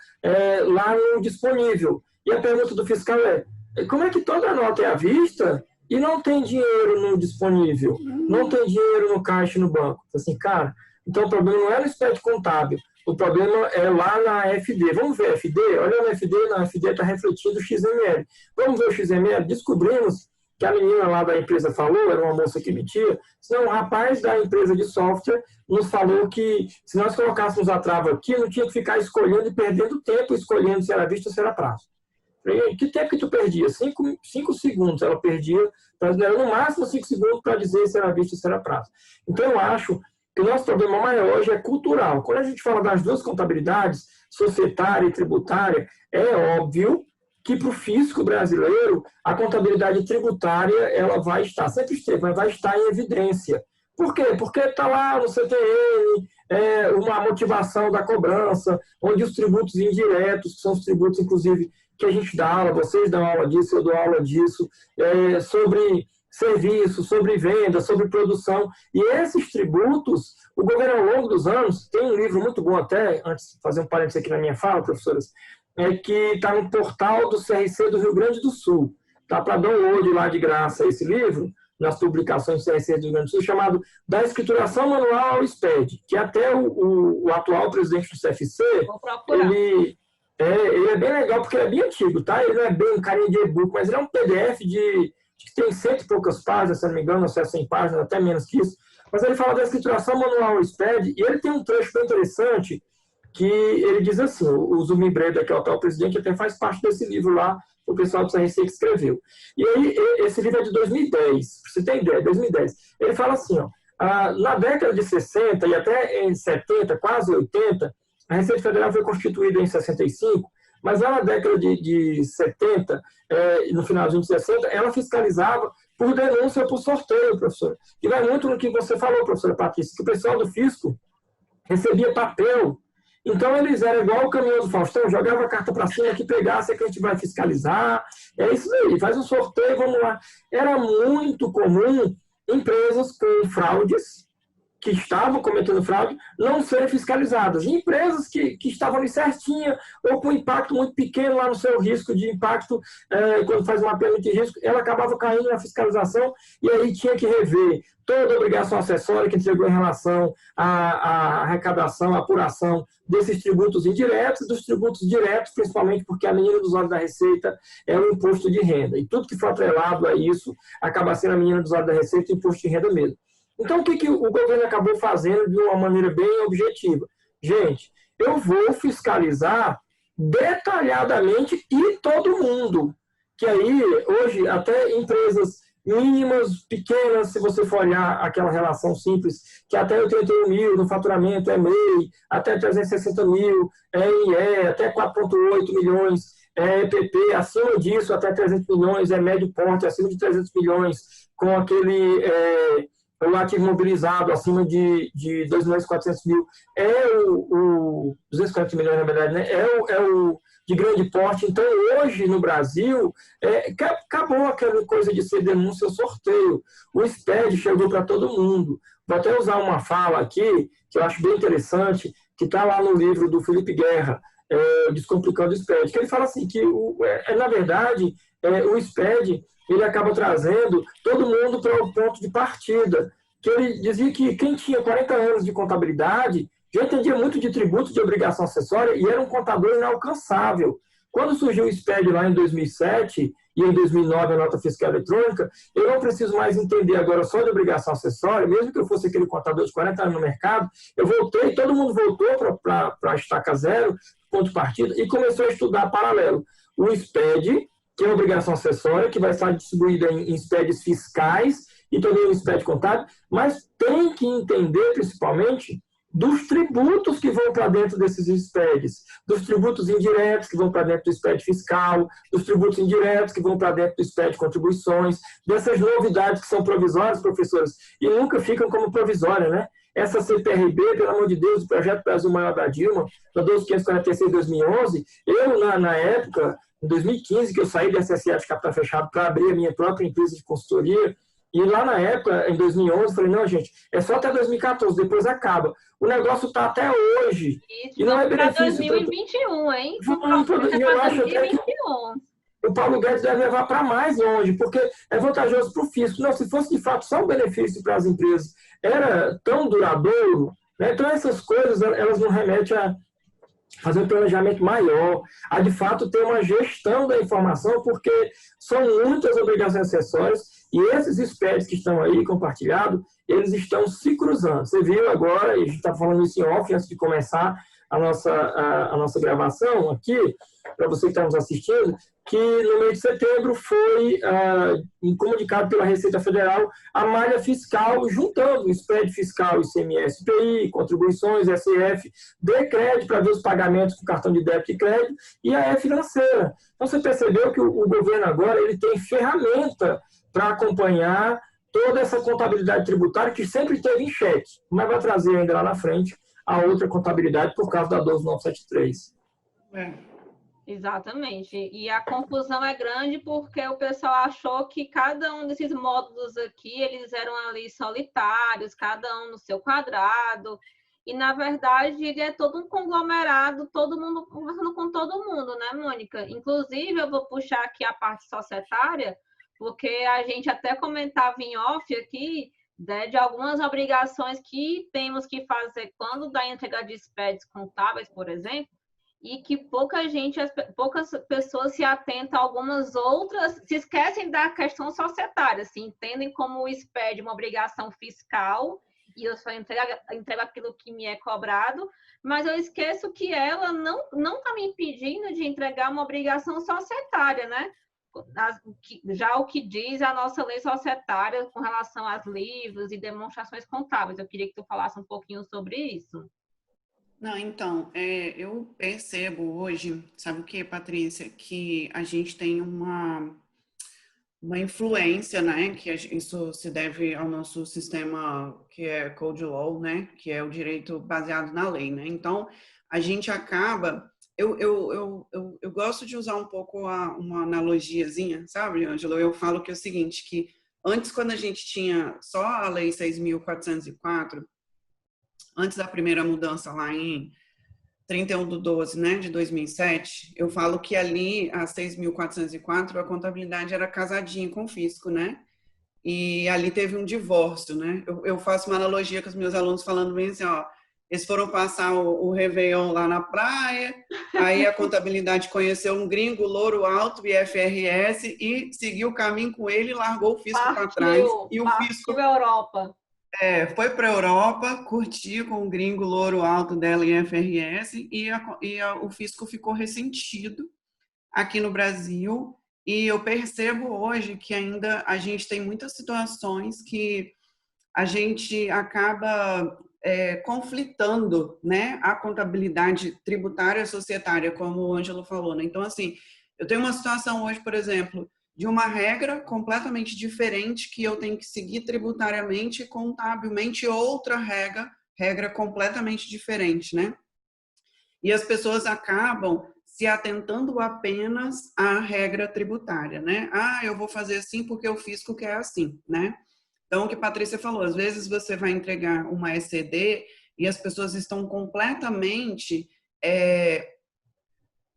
lá no disponível. E a pergunta do fiscal como é que toda nota é à vista e não tem dinheiro no disponível? Não tem dinheiro no caixa e no banco? Assim, cara, então o problema não é no SPED contábil. O problema é lá na FD. Vamos ver a FD? Olha na FD está refletido o XML. Vamos ver o XML? Descobrimos que a menina lá da empresa falou, era uma moça que emitia, senão o rapaz da empresa de software nos falou que se nós colocássemos a trava aqui, não tinha que ficar escolhendo e perdendo tempo escolhendo se era visto ou se era prazo. Falei, que tempo que tu perdia? 5 segundos ela perdia, era no máximo 5 segundos para dizer se era visto ou se era prazo. Então eu acho que o nosso problema maior hoje é cultural. Quando a gente fala das duas contabilidades, societária e tributária, é óbvio que para o fisco brasileiro, a contabilidade tributária ela vai estar, sempre esteve, mas vai estar em evidência. Por quê? Porque está lá no CTN, uma motivação da cobrança, onde os tributos indiretos, que são os tributos, inclusive, que a gente dá aula, vocês dão aula disso, eu dou aula disso, sobre serviço, sobre venda, sobre produção. E esses tributos, o governo ao longo dos anos, tem um livro muito bom até, antes de fazer um parênteses aqui na minha fala, professoras, que está no portal do CRC do Rio Grande do Sul. Está para download lá de graça esse livro, nas publicações do CRC do Rio Grande do Sul, chamado Da Escrituração Manual ao SPED, que até o atual presidente do CFC, ele é bem legal, porque ele é bem antigo, tá? Ele não é bem um carinha de e-book, mas ele é um PDF que tem 100 e poucas páginas, se não me engano, 100 páginas, até menos que isso, Mas ele fala da escrituração manual SPED, e ele tem um trecho bem interessante, que ele diz assim, o Zumbi Breda, que é o atual presidente, até faz parte desse livro lá, o pessoal do CRC que escreveu. E aí, esse livro é de 2010, para você ter ideia, 2010. Ele fala assim, ó, na década de 60 e até em 70, quase 80, a Receita Federal foi constituída em 65, mas lá na década de 70, no finalzinho de 60, ela fiscalizava por denúncia ou por sorteio, professor. E vai muito no que você falou, professora Patrícia, que o pessoal do fisco recebia papel. Então, eles eram igual o caminhão do Faustão, jogava a carta para cima, que pegasse, é que a gente vai fiscalizar. É isso aí, faz um sorteio, vamos lá. Era muito comum empresas com fraudes, que estavam cometendo fraude, não serem fiscalizadas. E empresas que estavam ali certinha, ou com impacto muito pequeno lá no seu risco de impacto, quando faz uma mapeamento de risco, ela acabava caindo na fiscalização, e aí tinha que rever toda a obrigação acessória que entregou em relação à arrecadação, à apuração desses tributos indiretos, dos tributos diretos, principalmente porque a menina dos olhos da Receita é o imposto de renda. E tudo que for atrelado a isso acaba sendo a menina dos olhos da Receita, o imposto de renda mesmo. Então, o que o governo acabou fazendo de uma maneira bem objetiva? Gente, eu vou fiscalizar detalhadamente e todo mundo. Que aí, hoje, até empresas mínimas, pequenas, se você for olhar aquela relação simples, que até 81 mil no faturamento é MEI, até 360 mil é IE, até 4,8 milhões é EPP, acima disso, até 300 milhões é médio porte, acima de 300 milhões com aquele... o ativo mobilizado acima de 2.400.000 é o 240 milhões, na verdade, né? É o de grande porte. Então, hoje, no Brasil, acabou aquela coisa de ser denúncia ou sorteio. O SPED chegou para todo mundo. Vou até usar uma fala aqui, que eu acho bem interessante, que está lá no livro do Felipe Guerra, Descomplicando o SPED, que ele fala assim, que, na verdade, o SPED ele acaba trazendo todo mundo para o ponto de partida. Que ele dizia que quem tinha 40 anos de contabilidade já entendia muito de tributo de obrigação acessória e era um contador inalcançável. Quando surgiu o SPED lá em 2007 e em 2009 a nota fiscal eletrônica, eu não preciso mais entender agora só de obrigação acessória, mesmo que eu fosse aquele contador de 40 anos no mercado, eu voltei, todo mundo voltou para a estaca zero, ponto de partida, e começou a estudar paralelo. O SPED, que é uma obrigação acessória, que vai estar distribuída em SPEDs fiscais e também no SPED contábil, mas tem que entender, principalmente, dos tributos que vão para dentro desses SPEDs, dos tributos indiretos que vão para dentro do SPED fiscal, dos tributos indiretos que vão para dentro do SPED contribuições, dessas novidades que são provisórias, professores, e nunca ficam como provisórias, né? Essa CPRB, pelo amor de Deus, o Projeto Brasil Maior da Dilma, da 12546 de 2011, eu, na época, em 2015, que eu saí da SSA de capital fechado para abrir a minha própria empresa de consultoria, e lá na época, em 2011, falei, não, gente, é só até 2014, depois acaba. O negócio está até hoje. Isso, e não é benefício para 2021, hein? Eu acho até que o Paulo Guedes deve levar para mais longe, porque é vantajoso para o fisco. Não, se fosse de fato só um benefício para as empresas, era tão duradouro, né? Então essas coisas, elas não remetem a fazer um planejamento maior, a de fato ter uma gestão da informação, porque são muitas obrigações acessórias e esses SPEDs que estão aí compartilhados, eles estão se cruzando. Você viu agora, e a gente está falando isso em off antes de começar a nossa gravação aqui, para você que está nos assistindo, que no mês de setembro foi comunicado pela Receita Federal a malha fiscal, juntando o SPED fiscal, ICMS, IPI, contribuições, SF, decrédito para ver os pagamentos com cartão de débito e crédito, e a financeira. Então, você percebeu que o governo agora ele tem ferramenta para acompanhar toda essa contabilidade tributária que sempre esteve em xeque, mas vai trazer ainda lá na frente a outra contabilidade por causa da 12973. Exatamente. E a confusão é grande porque o pessoal achou que cada um desses módulos aqui, eles eram ali solitários, cada um no seu quadrado. E, na verdade, ele é todo um conglomerado, todo mundo conversando com todo mundo, né, Mônica? Inclusive, eu vou puxar aqui a parte societária, porque a gente até comentava em off aqui, né, de algumas obrigações que temos que fazer quando dá entrega de SPEDs contábeis, por exemplo, e que poucas pessoas se atentam a algumas outras, se esquecem da questão societária, se entendem como o SPED uma obrigação fiscal e eu só entrego aquilo que me é cobrado, mas eu esqueço que ela não está me impedindo de entregar uma obrigação societária, né? Já o que diz a nossa lei societária com relação aos livros e demonstrações contábeis. Eu queria que tu falasse um pouquinho sobre isso. Não, então, eu percebo hoje, sabe o que, Patrícia, que a gente tem uma influência, né, que isso se deve ao nosso sistema que é Code Law, né, que é o direito baseado na lei, né, então a gente acaba, eu gosto de usar um pouco uma analogiazinha, sabe, Ângelo, eu falo que é o seguinte, que antes quando a gente tinha só a lei 6.404, antes da primeira mudança lá em 31/12, né, de 2007, eu falo que ali, a 6.404, a contabilidade era casadinha com o fisco, né? E ali teve um divórcio, né? Eu faço uma analogia com os meus alunos falando bem assim, ó, eles foram passar o Réveillon lá na praia, aí a contabilidade conheceu um gringo, louro alto, IFRS, e seguiu o caminho com ele e largou o fisco para trás. E o fisco Europa. foi para a Europa, curtiu com o gringo louro alto dela em FRS o fisco ficou ressentido aqui no Brasil. E eu percebo hoje que ainda a gente tem muitas situações que a gente acaba conflitando, né, a contabilidade tributária e societária, como o Ângelo falou, né? Então, assim, eu tenho uma situação hoje, por exemplo, de uma regra completamente diferente que eu tenho que seguir tributariamente e contabilmente outra regra completamente diferente, né? E as pessoas acabam se atentando apenas à regra tributária, né? Ah, eu vou fazer assim porque o fisco quer assim, né? Então, o que a Patrícia falou, às vezes você vai entregar uma ECD e as pessoas estão completamente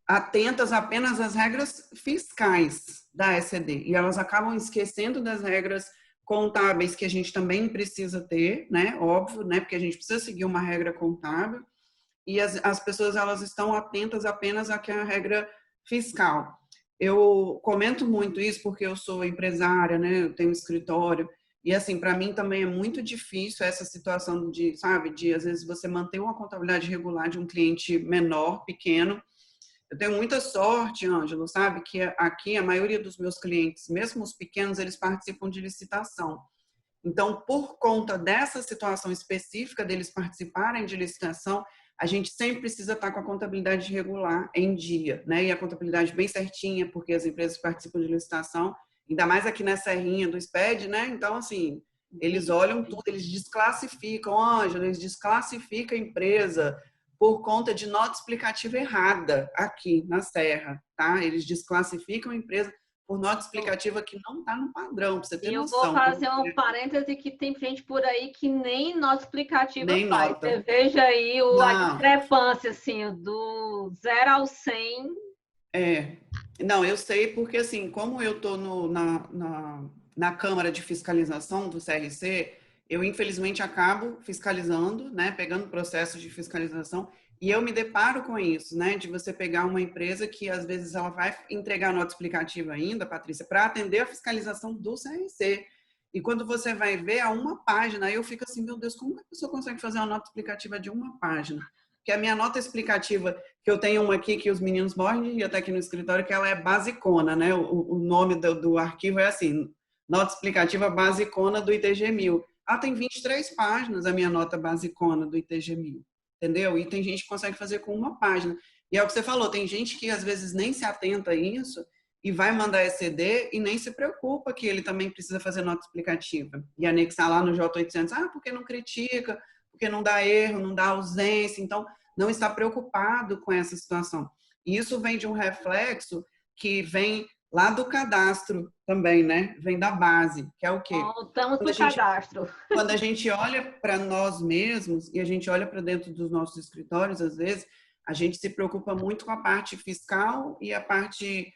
atentas apenas às regras fiscais da ECD e elas acabam esquecendo das regras contábeis que a gente também precisa ter, né? Óbvio, né? Porque a gente precisa seguir uma regra contábil e as pessoas elas estão atentas apenas à regra fiscal. Eu comento muito isso porque eu sou empresária, né? Eu tenho um escritório e assim para mim também é muito difícil essa situação de, sabe, de às vezes você manter uma contabilidade regular de um cliente menor, pequeno. Eu tenho muita sorte, Ângelo, sabe, que aqui a maioria dos meus clientes, mesmo os pequenos, eles participam de licitação. Então, por conta dessa situação específica deles participarem de licitação, a gente sempre precisa estar com a contabilidade regular em dia, né? E a contabilidade bem certinha, porque as empresas participam de licitação, ainda mais aqui na serrinha do SPED, né? Então, assim, eles olham tudo, eles desclassificam, Ângelo, eles desclassificam a empresa por conta de nota explicativa errada aqui na Serra, tá? Eles desclassificam a empresa por nota explicativa que não está no padrão, para você ter noção. Eu vou fazer um parêntese que tem gente por aí que nem nota explicativa nem faz. Nota. Você veja aí a discrepância, assim, do 0 ao 100. Não, eu sei porque, assim, como eu estou na Câmara de Fiscalização do CRC, eu, infelizmente, acabo fiscalizando, né, pegando processos de fiscalização, e eu me deparo com isso, né, de você pegar uma empresa que, às vezes, ela vai entregar nota explicativa ainda, Patrícia, para atender a fiscalização do CRC. E quando você vai ver a uma página, aí eu fico assim, meu Deus, como que a pessoa consegue fazer uma nota explicativa de uma página? Porque a minha nota explicativa, que eu tenho uma aqui que os meninos morrem de rir até aqui no escritório, que ela é basicona, né? O nome do arquivo é assim, nota explicativa basicona do ITG-1000. Ela tem 23 páginas, a minha nota basicona do ITG-1000, entendeu? E tem gente que consegue fazer com uma página. E é o que você falou, tem gente que às vezes nem se atenta a isso e vai mandar ECD e nem se preocupa que ele também precisa fazer nota explicativa. E anexar lá no J800, porque não critica, porque não dá erro, não dá ausência, então não está preocupado com essa situação. E isso vem de um reflexo que vem lá do cadastro também, né? Vem da base, que é o quê? Estamos no cadastro. Quando a gente olha para nós mesmos e a gente olha para dentro dos nossos escritórios, às vezes, a gente se preocupa muito com a parte fiscal e a parte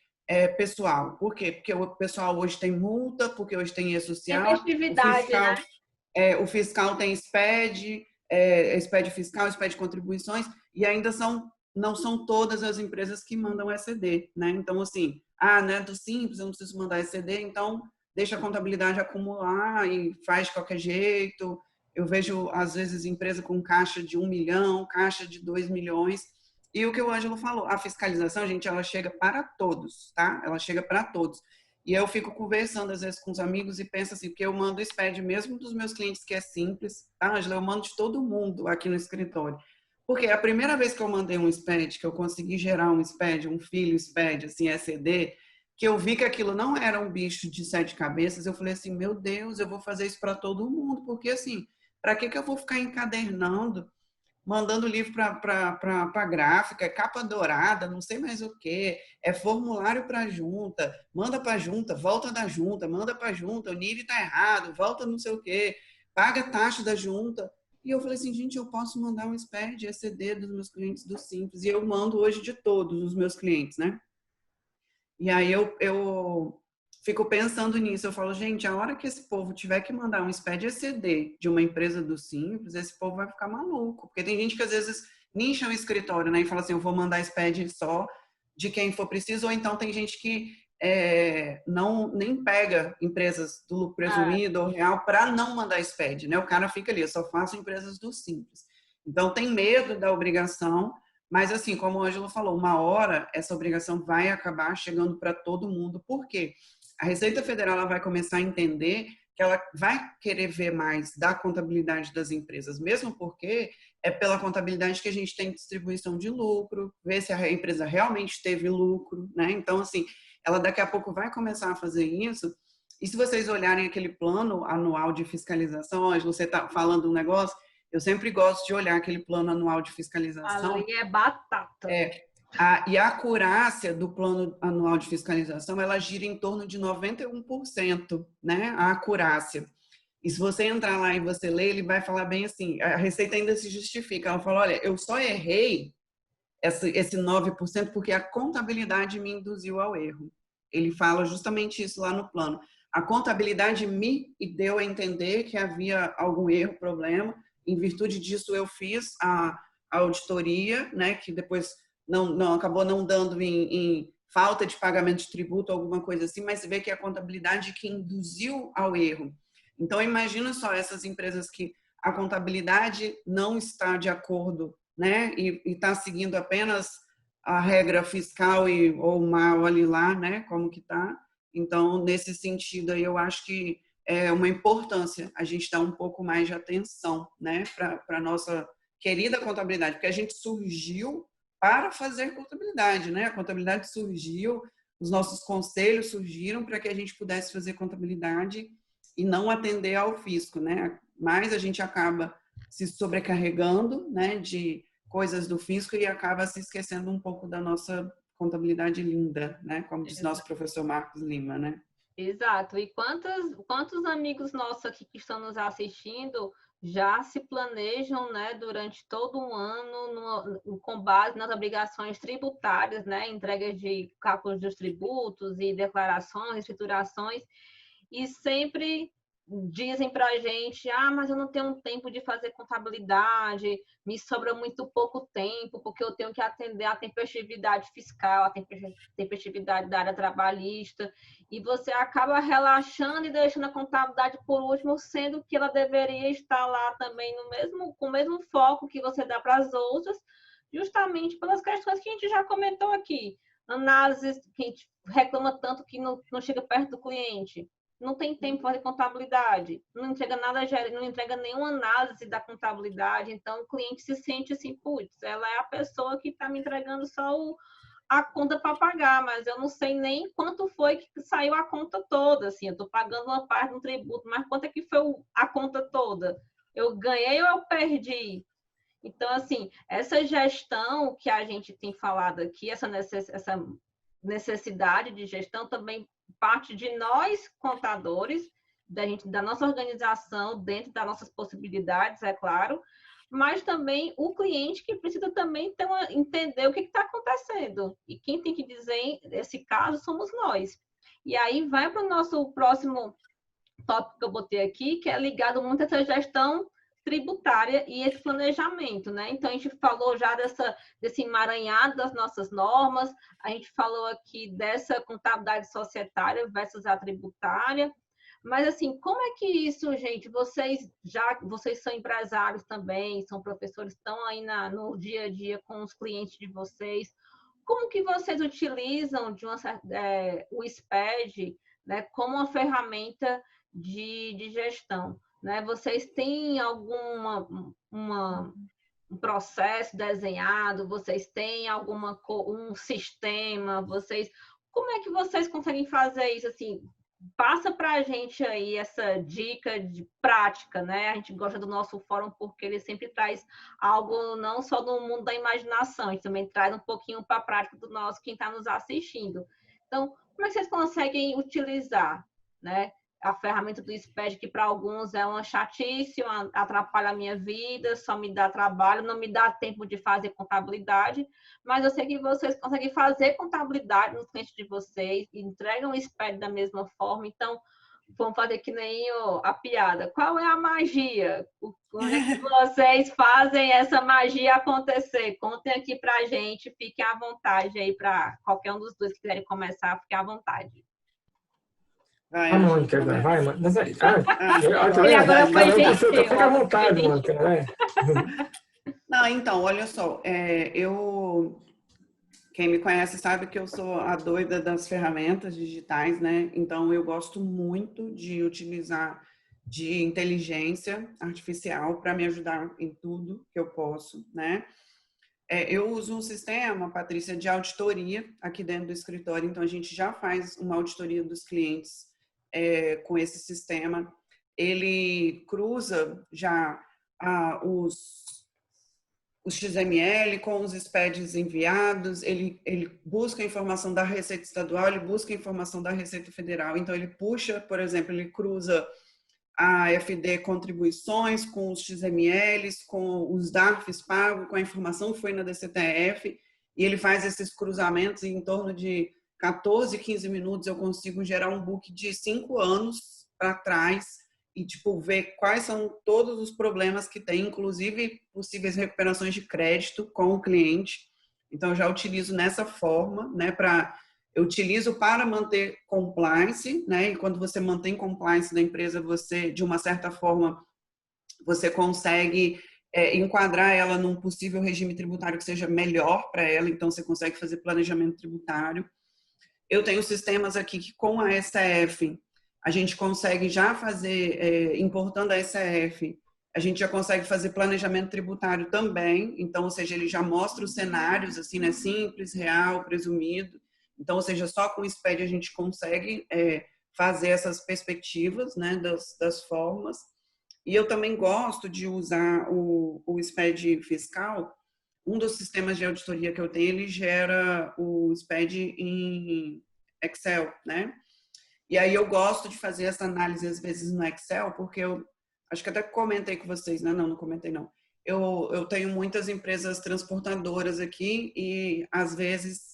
pessoal. Por quê? Porque o pessoal hoje tem multa, porque hoje tem E-Social. Festividade, né? O fiscal tem SPED, SPED fiscal, SPED contribuições, e ainda não são todas as empresas que mandam ECD, né? Então, assim, né, do simples, eu não preciso mandar ECD, então deixa a contabilidade acumular e faz de qualquer jeito. eu vejo, às vezes, empresa com caixa de 1 milhão, caixa de 2 milhões. E o que o Ângelo falou, a fiscalização, gente, ela chega para todos, tá? Ela chega para todos. E eu fico conversando, às vezes, com os amigos e penso assim, porque eu mando o SPED mesmo dos meus clientes, que é simples, tá, Ângelo? Eu mando de todo mundo aqui no escritório. Porque a primeira vez que eu mandei um SPED, que eu consegui gerar um SPED, um filho SPED, assim, ECD, que eu vi que aquilo não era um bicho de 7 cabeças, eu falei assim, meu Deus, eu vou fazer isso para todo mundo, porque assim, para que eu vou ficar encadernando, mandando livro para gráfica, é capa dourada, não sei mais o que, é formulário para junta, manda para junta, volta da junta, manda para junta, o nível está errado, volta não sei o que, paga a taxa da junta. E eu falei assim, gente, eu posso mandar um SPED, ECD dos meus clientes do Simples, e eu mando hoje de todos os meus clientes, né? E aí eu fico pensando nisso, eu falo, gente, a hora que esse povo tiver que mandar um SPED ECD de uma empresa do Simples, esse povo vai ficar maluco. Porque tem gente que às vezes nicha o escritório, né? E fala assim, eu vou mandar SPED só de quem for preciso, ou então tem gente que não nem pega empresas do lucro presumido ou real para não mandar SPED, né? O cara fica ali, eu só faço empresas do Simples. Então tem medo da obrigação, mas assim, como o Ângelo falou, uma hora essa obrigação vai acabar chegando para todo mundo. Por quê? A Receita Federal ela vai começar a entender que ela vai querer ver mais da contabilidade das empresas, mesmo porque é pela contabilidade que a gente tem distribuição de lucro, ver se a empresa realmente teve lucro, né? Então, assim, ela daqui a pouco vai começar a fazer isso. E se vocês olharem aquele plano anual de fiscalização, Ângelo, você está falando um negócio, eu sempre gosto de olhar aquele plano anual de fiscalização. Ali é batata. E a acurácia do plano anual de fiscalização, ela gira em torno de 91%, né? A acurácia. E se você entrar lá e você ler, ele vai falar bem assim, a Receita ainda se justifica. Ela fala, olha, eu só errei esse 9% porque a contabilidade me induziu ao erro. Ele fala justamente isso lá no plano. A contabilidade me deu a entender que havia algum erro, problema. Em virtude disso, eu fiz a auditoria, né, que depois não acabou não dando em falta de pagamento de tributo, alguma coisa assim, mas você vê que é a contabilidade que induziu ao erro. Então, imagina só essas empresas que a contabilidade não está de acordo, né, e está seguindo apenas a regra fiscal ou mal ali lá, né, como que está. Então, nesse sentido aí, eu acho que é uma importância a gente dar um pouco mais de atenção, né, para a nossa querida contabilidade, porque a gente surgiu para fazer contabilidade, né? A contabilidade surgiu, os nossos conselhos surgiram para que a gente pudesse fazer contabilidade e não atender ao fisco, né? Mas a gente acaba se sobrecarregando, né, de coisas do fisco e acaba se esquecendo um pouco da nossa contabilidade linda, né? Como diz nosso professor Marcos Lima, né? Exato. E quantos amigos nossos aqui que estão nos assistindo já se planejam, né, durante todo um ano com base nas obrigações tributárias, né, entregas de cálculos dos tributos e declarações, escriturações, e sempre dizem para a gente, mas eu não tenho tempo de fazer contabilidade, me sobra muito pouco tempo, porque eu tenho que atender a tempestividade fiscal, a tempestividade da área trabalhista, e você acaba relaxando e deixando a contabilidade por último, sendo que ela deveria estar lá também com o mesmo foco que você dá para as outras, justamente pelas questões que a gente já comentou aqui. Análise, que a gente reclama tanto que não chega perto do cliente. Não tem tempo para fazer contabilidade, não entrega nada, não entrega nenhuma análise da contabilidade, então o cliente se sente assim, putz, ela é a pessoa que está me entregando só a conta para pagar, mas eu não sei nem quanto foi que saiu a conta toda, assim, eu estou pagando uma parte do tributo, mas quanto é que foi a conta toda? Eu ganhei ou eu perdi? Então, assim, essa gestão que a gente tem falado aqui, essa necessidade de gestão também parte de nós, contadores, da nossa organização, dentro das nossas possibilidades, é claro, mas também o cliente que precisa também entender o que está acontecendo. E quem tem que dizer, nesse caso, somos nós. E aí vai para o nosso próximo tópico que eu botei aqui, que é ligado muito a essa gestão tributária e esse planejamento, né? Então, a gente falou já desse emaranhado das nossas normas, a gente falou aqui dessa contabilidade societária versus a tributária, Mas assim, como é que isso, gente? Vocês são empresários também, são professores, estão aí no dia a dia com os clientes de vocês. Como que vocês utilizam o SPED, né, como uma ferramenta de gestão? Né? Vocês têm um processo desenhado? Vocês têm um sistema? Como é que vocês conseguem fazer isso? Assim, passa para a gente aí essa dica de prática, né? A gente gosta do nosso fórum porque ele sempre traz algo não só do mundo da imaginação, a gente também traz um pouquinho para a prática do nosso quem está nos assistindo. Então, como é que vocês conseguem utilizar, né, a ferramenta do SPED, que para alguns é uma chatice, atrapalha a minha vida, só me dá trabalho, não me dá tempo de fazer contabilidade, mas eu sei que vocês conseguem fazer contabilidade nos clientes de vocês, entregam o SPED da mesma forma, então vamos fazer que nem a piada. Qual é a magia? Onde é que vocês fazem essa magia acontecer? Contem aqui pra gente, fiquem à vontade aí para qualquer um dos dois que quiserem começar, fiquem à vontade. Vai, a Mônica, vai, Mônica. Ele agora foi gentil. Fica à vontade, Mônica, né? Não, então, olha só, quem me conhece sabe que eu sou a doida das ferramentas digitais, né? Então, eu gosto muito de utilizar de inteligência artificial para me ajudar em tudo que eu posso, né? Eu uso um sistema, Patrícia, de auditoria aqui dentro do escritório, então a gente já faz uma auditoria dos clientes com esse sistema. Ele cruza já os XML com os SPEDs enviados, ele busca a informação da Receita Estadual, ele busca a informação da Receita Federal, então ele puxa, por exemplo, ele cruza a FD contribuições com os XMLs, com os DARFs pagos, com a informação que foi na DCTF, e ele faz esses cruzamentos e em torno de 14, 15 minutos eu consigo gerar um book de 5 anos para trás e, ver quais são todos os problemas que tem, inclusive possíveis recuperações de crédito com o cliente. Então, eu já utilizo nessa forma, né, eu utilizo para manter compliance, né, e quando você mantém compliance da empresa, você, de uma certa forma, você consegue enquadrar ela num possível regime tributário que seja melhor para ela, então você consegue fazer planejamento tributário. Eu tenho sistemas aqui que com a SAF, a gente consegue já fazer, importando a SAF, a gente já consegue fazer planejamento tributário também, então, ou seja, ele já mostra os cenários, assim, né, simples, real, presumido, então, ou seja, só com o SPED a gente consegue fazer essas perspectivas, né, das formas. E eu também gosto de usar o SPED fiscal. Um dos sistemas de auditoria que eu tenho, ele gera o SPED em Excel, né? E aí eu gosto de fazer essa análise, às vezes, no Excel, porque eu acho que até comentei com vocês, né? Não comentei, não. Eu tenho muitas empresas transportadoras aqui e, às vezes,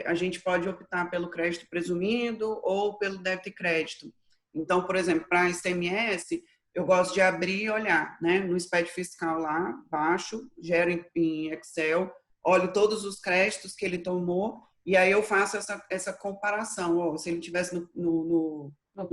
a gente pode optar pelo crédito presumido ou pelo débito e crédito. Então, por exemplo, para ICMS, eu gosto de abrir e olhar, né? No SPED fiscal lá, baixo, gero em Excel, olho todos os créditos que ele tomou e aí eu faço essa comparação. Se ele tivesse no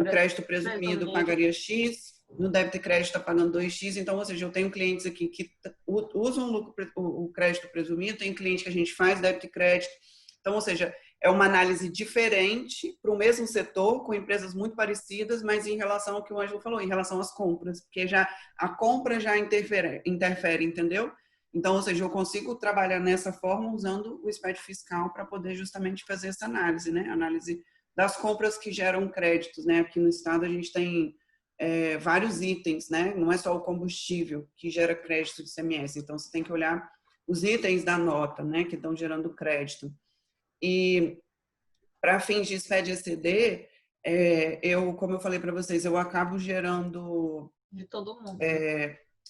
crédito presumido, pagaria X, no débito e crédito está pagando 2x, então, ou seja, eu tenho clientes aqui que usam o crédito presumido, tem cliente que a gente faz débito e crédito, então, ou seja, é uma análise diferente para o mesmo setor, com empresas muito parecidas, mas em relação ao que o Ângelo falou, em relação às compras, porque a compra já interfere, entendeu? Então, ou seja, eu consigo trabalhar nessa forma usando o SPED fiscal para poder justamente fazer essa análise, né? Análise das compras que geram créditos, né? Aqui no estado a gente tem vários itens, né? Não é só o combustível que gera crédito de ICMS, então você tem que olhar os itens da nota, né? Que estão gerando crédito. E para fins de SPED ECD, como eu falei para vocês, eu acabo gerando de todo mundo.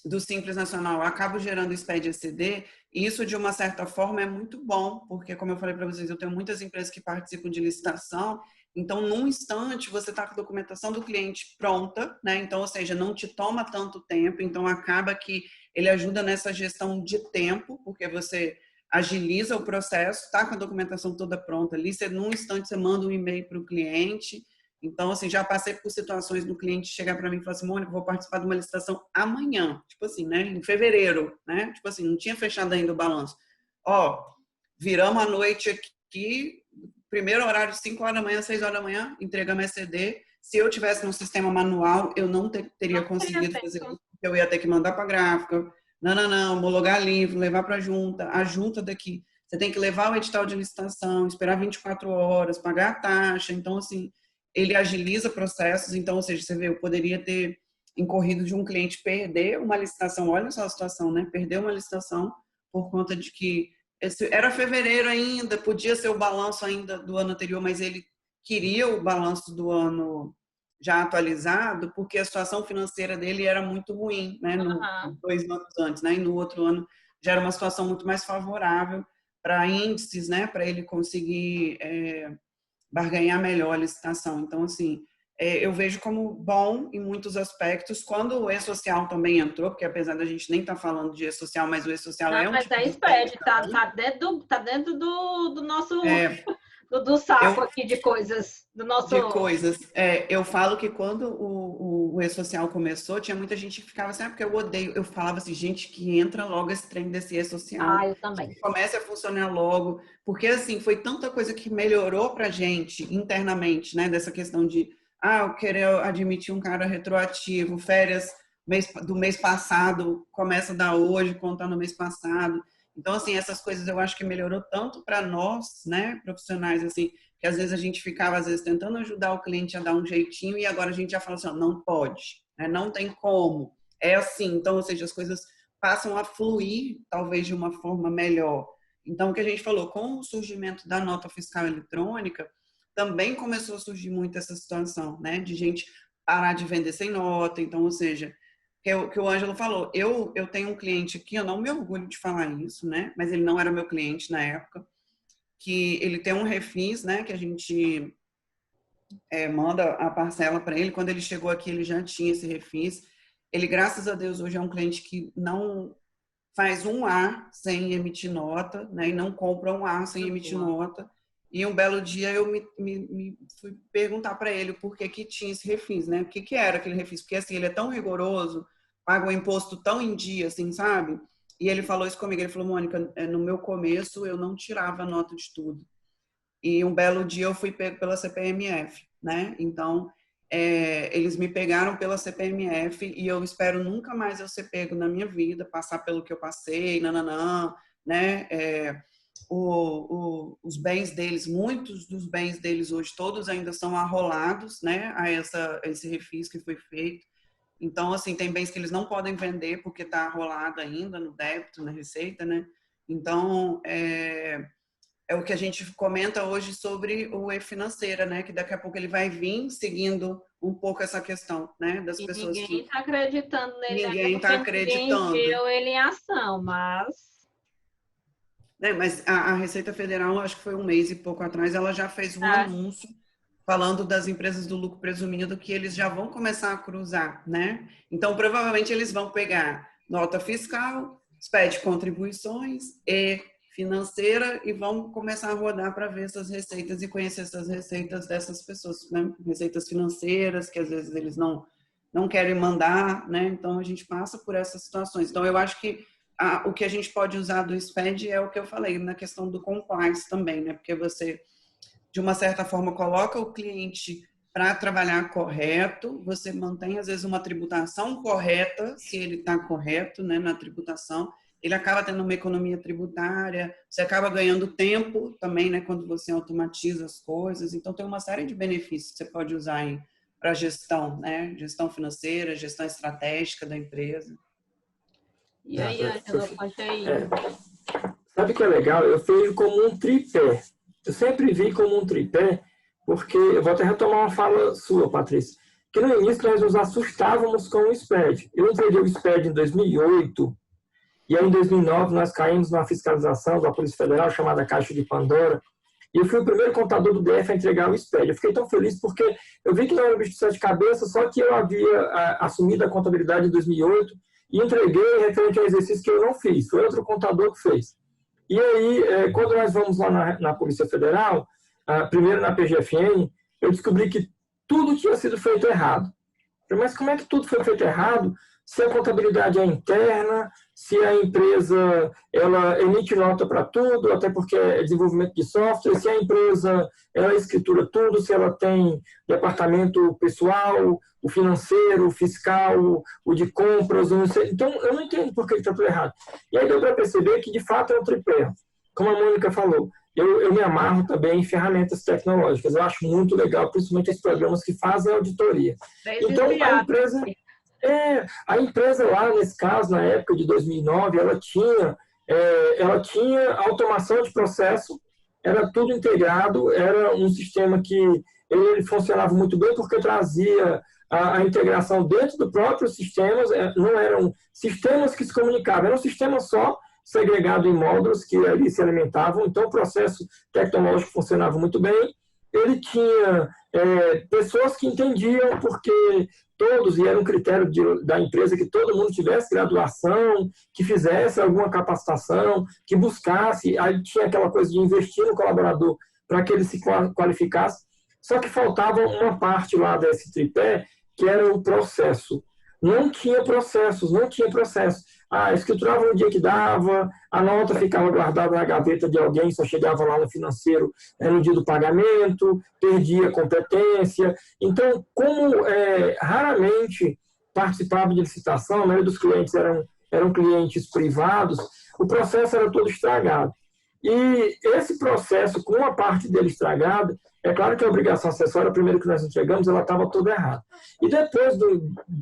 Do Simples Nacional, eu acabo gerando SPED ECD, e isso de uma certa forma é muito bom, porque como eu falei para vocês, eu tenho muitas empresas que participam de licitação, então num instante você está com a documentação do cliente pronta, né? Então, ou seja, não te toma tanto tempo, então acaba que ele ajuda nessa gestão de tempo, porque você agiliza o processo, está com a documentação toda pronta ali, num instante você manda um e-mail para o cliente, Então, assim, já passei por situações do cliente chegar para mim e falar assim, Mônica, vou participar de uma licitação amanhã, tipo assim, né, em fevereiro, né, tipo assim, não tinha fechado ainda o balanço. Ó, viramos a noite aqui, primeiro horário, 5 horas da manhã, 6 horas da manhã, entregamos ECD. Se eu tivesse num sistema manual, eu não teria conseguido fazer isso, eu ia ter que mandar para a gráfica, não, homologar livro, levar para a junta daqui. Você tem que levar o edital de licitação, esperar 24 horas, pagar a taxa. Então, assim, ele agiliza processos. Então, ou seja, você vê, eu poderia ter incorrido de um cliente perder uma licitação. Olha só a situação, né? Perder uma licitação por conta de que era fevereiro ainda, podia ser o balanço ainda do ano anterior, mas ele queria o balanço do ano já atualizado, porque a situação financeira dele era muito ruim, né? 2 anos antes, né? E no outro ano já era uma situação muito mais favorável para índices, né? Para ele conseguir barganhar melhor a licitação. Então, assim, eu vejo como bom em muitos aspectos. Quando o E-Social também entrou, porque apesar da gente nem estar falando de E-Social, mas o E-Social é um mas tipo é de SPED, tá dentro do nosso do saco aqui de coisas, do nosso... De coisas. Eu falo que quando o E-Social começou, tinha muita gente que ficava assim, porque eu odeio. Eu falava assim, gente, que entra logo esse trem desse E-Social. Eu também. Que comece a funcionar logo. Porque, assim, foi tanta coisa que melhorou pra gente internamente, né? Dessa questão de, eu querer admitir um cara retroativo, férias do mês passado, começa a dar hoje, conta no mês passado. Então, assim, essas coisas eu acho que melhorou tanto para nós, né, profissionais, assim, que às vezes a gente ficava, às vezes, tentando ajudar o cliente a dar um jeitinho e agora a gente já fala assim, não pode, né? Não tem como, é assim. Então, ou seja, as coisas passam a fluir, talvez, de uma forma melhor. Então, o que a gente falou, com o surgimento da nota fiscal eletrônica, também começou a surgir muito essa situação, né, de gente parar de vender sem nota. Então, ou seja, que o Ângelo falou, eu tenho um cliente aqui, eu não me orgulho de falar isso, né, mas ele não era meu cliente na época, que ele tem um refis, né, que a gente manda a parcela para ele. Quando ele chegou aqui, ele já tinha esse refis. Ele, graças a Deus, hoje é um cliente que não faz um A sem emitir nota, né, e não compra um A sem emitir nota. E um belo dia eu me fui perguntar para ele por que tinha esse refis, né? O que era aquele refis? Porque assim, ele é tão rigoroso, paga o imposto tão em dia, assim, sabe? E ele falou isso comigo, ele falou, Mônica, no meu começo eu não tirava nota de tudo. E um belo dia eu fui pego pela CPMF, né? Então, eles me pegaram pela CPMF e eu espero nunca mais eu ser pego na minha vida, passar pelo que eu passei, né? Os bens deles, muitos dos bens deles hoje, todos ainda são arrolados, né? A esse refis que foi feito. Então, assim, tem bens que eles não podem vender porque está arrolado ainda no débito, na receita, né? Então, é o que a gente comenta hoje sobre o E-Financeira, né? Que daqui a pouco ele vai vir seguindo um pouco essa questão, né? Das pessoas que... Ninguém está acreditando nele. Ninguém está acreditando. Ninguém viu ele em ação, mas... Mas a Receita Federal, acho que foi um mês e pouco atrás, ela já fez um anúncio falando das empresas do lucro presumido que eles já vão começar a cruzar, né? Então, provavelmente, eles vão pegar nota fiscal, SPED contribuições e financeira e vão começar a rodar para ver essas receitas e conhecer essas receitas dessas pessoas, né? Receitas financeiras, que às vezes eles não querem mandar, né? Então, a gente passa por essas situações. Então, eu acho que o que a gente pode usar do SPED é o que eu falei, na questão do compliance também, né? Porque você, de uma certa forma, coloca o cliente para trabalhar correto, você mantém, às vezes, uma tributação correta, se ele está correto, né, na tributação, ele acaba tendo uma economia tributária, você acaba ganhando tempo também, né, quando você automatiza as coisas. Então, tem uma série de benefícios que você pode usar para gestão, né? Gestão financeira, gestão estratégica da empresa. E aí, Ângelo, conta aí. Sabe o que é legal? Eu vejo como um tripé. Eu sempre vi como um tripé, porque eu vou até retomar uma fala sua, Patrícia, que no início nós nos assustávamos com o SPED. Eu entreguei o SPED em 2008, e aí em 2009 nós caímos numa fiscalização da Polícia Federal chamada Caixa de Pandora, e eu fui o primeiro contador do DF a entregar o SPED. Eu fiquei tão feliz porque eu vi que não era um bicho de sete cabeças, só que eu havia assumido a contabilidade em 2008 e entreguei referente ao exercício que eu não fiz. Foi outro contador que fez. E aí, quando nós vamos lá na Polícia Federal, primeiro na PGFN, eu descobri que tudo tinha sido feito errado. Mas como é que tudo foi feito errado se a contabilidade é interna, se a empresa ela emite nota para tudo, até porque é desenvolvimento de software, se a empresa ela escritura tudo, se ela tem departamento pessoal, o financeiro, o fiscal, o de compras, não sei. Então eu não entendo por que está tudo errado. E aí deu para perceber que de fato é um tripé. Como a Mônica falou, eu me amarro também em ferramentas tecnológicas. Eu acho muito legal, principalmente os programas que fazem auditoria. Então, a empresa lá, nesse caso, na época de 2009, ela tinha automação de processo, era tudo integrado, era um sistema que ele funcionava muito bem porque trazia a integração dentro do próprio sistema, não eram sistemas que se comunicavam, era um sistema só, segregado em módulos que ali se alimentavam, então o processo tecnológico funcionava muito bem. Ele tinha pessoas que entendiam, porque todos, e era um critério da empresa que todo mundo tivesse graduação, que fizesse alguma capacitação, que buscasse, aí tinha aquela coisa de investir no colaborador para que ele se qualificasse, só que faltava uma parte lá desse tripé, que era o processo. Não tinha processos, não tinha processo. Escriturava no dia que dava, a nota ficava guardada na gaveta de alguém, só chegava lá no financeiro no dia do pagamento, perdia a competência. Então, como raramente participava de licitação, a maioria dos clientes eram clientes privados, o processo era todo estragado. E esse processo, com uma parte dele estragada, é claro que a obrigação acessória, primeiro que nós entregamos, ela estava toda errada. E depois,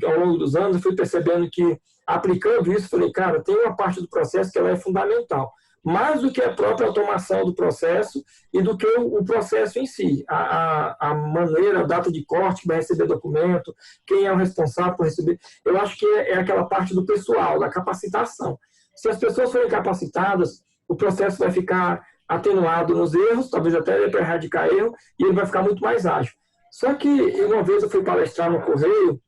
ao longo dos anos, eu fui percebendo que, aplicando isso, falei, cara, tem uma parte do processo que ela é fundamental. Mais do que a própria automação do processo e do que o processo em si. A maneira, a data de corte que vai receber documento, quem é o responsável por receber. Eu acho que é aquela parte do pessoal, da capacitação. Se as pessoas forem capacitadas, o processo vai ficar atenuado nos erros, talvez até para erradicar erro, e ele vai ficar muito mais ágil. Só que uma vez eu fui palestrar no Correio,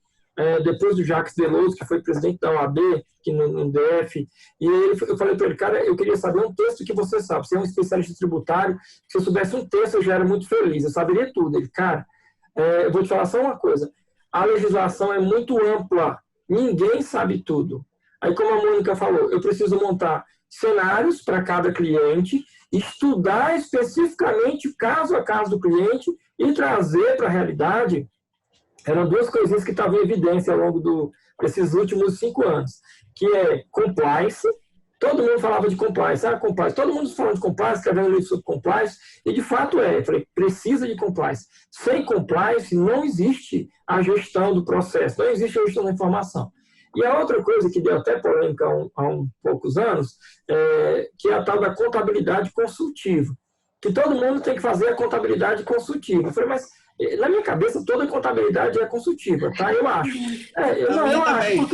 depois do Jacques Deleuze, que foi presidente da OAB, aqui no DF, e eu falei para ele, cara, eu queria saber um texto que você sabe, você é um especialista tributário, se eu soubesse um texto eu já era muito feliz, eu saberia tudo. Ele, cara, eu vou te falar só uma coisa, a legislação é muito ampla, ninguém sabe tudo. Aí, como a Mônica falou, eu preciso montar cenários para cada cliente, estudar especificamente caso a caso do cliente e trazer para a realidade. Eram duas coisinhas que estavam em evidência ao longo desses últimos 5 anos, que é compliance. Todo mundo falava de compliance, compliance. Todo mundo falando de compliance, escrevendo livro sobre compliance, e de fato eu falei, precisa de compliance. Sem compliance não existe a gestão do processo, não existe a gestão da informação. E a outra coisa que deu até polêmica há poucos anos, que é a tal da contabilidade consultiva, que todo mundo tem que fazer a contabilidade consultiva. Eu falei, mas na minha cabeça toda contabilidade é consultiva, tá? Eu acho. Eu acho,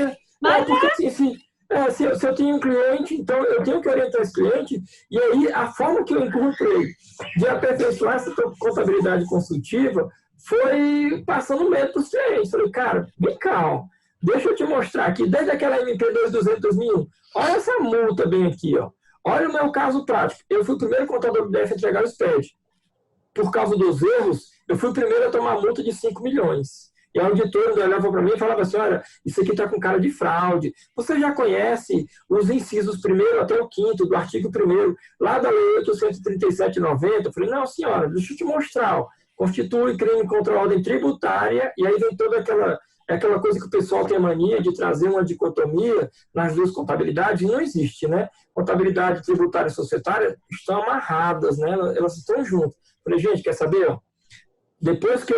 porque se eu tenho um cliente, então eu tenho que orientar esse cliente, e aí a forma que eu encontrei de aperfeiçoar essa contabilidade consultiva foi passando medo para os clientes. Falei, cara, bem calmo. Deixa eu te mostrar aqui, desde aquela MP 2200 2001, olha essa multa bem aqui, ó. Olha o meu caso prático. Eu fui o primeiro contador do DF a entregar o SPED. Por causa dos erros, eu fui o primeiro a tomar multa de 5 milhões. E a auditora olhava para mim e falava assim, olha, isso aqui está com cara de fraude. Você já conhece os incisos 1º até o 5º do artigo 1º, lá da Lei 837/90? Eu falei, não, senhora, deixa eu te mostrar. Ó. Constitui crime contra a ordem tributária, e aí vem toda aquela coisa que o pessoal tem a mania de trazer uma dicotomia nas duas contabilidades, e não existe, né? Contabilidade tributária e societária estão amarradas, né? Elas estão juntas. Falei, gente, quer saber? Ó? Depois que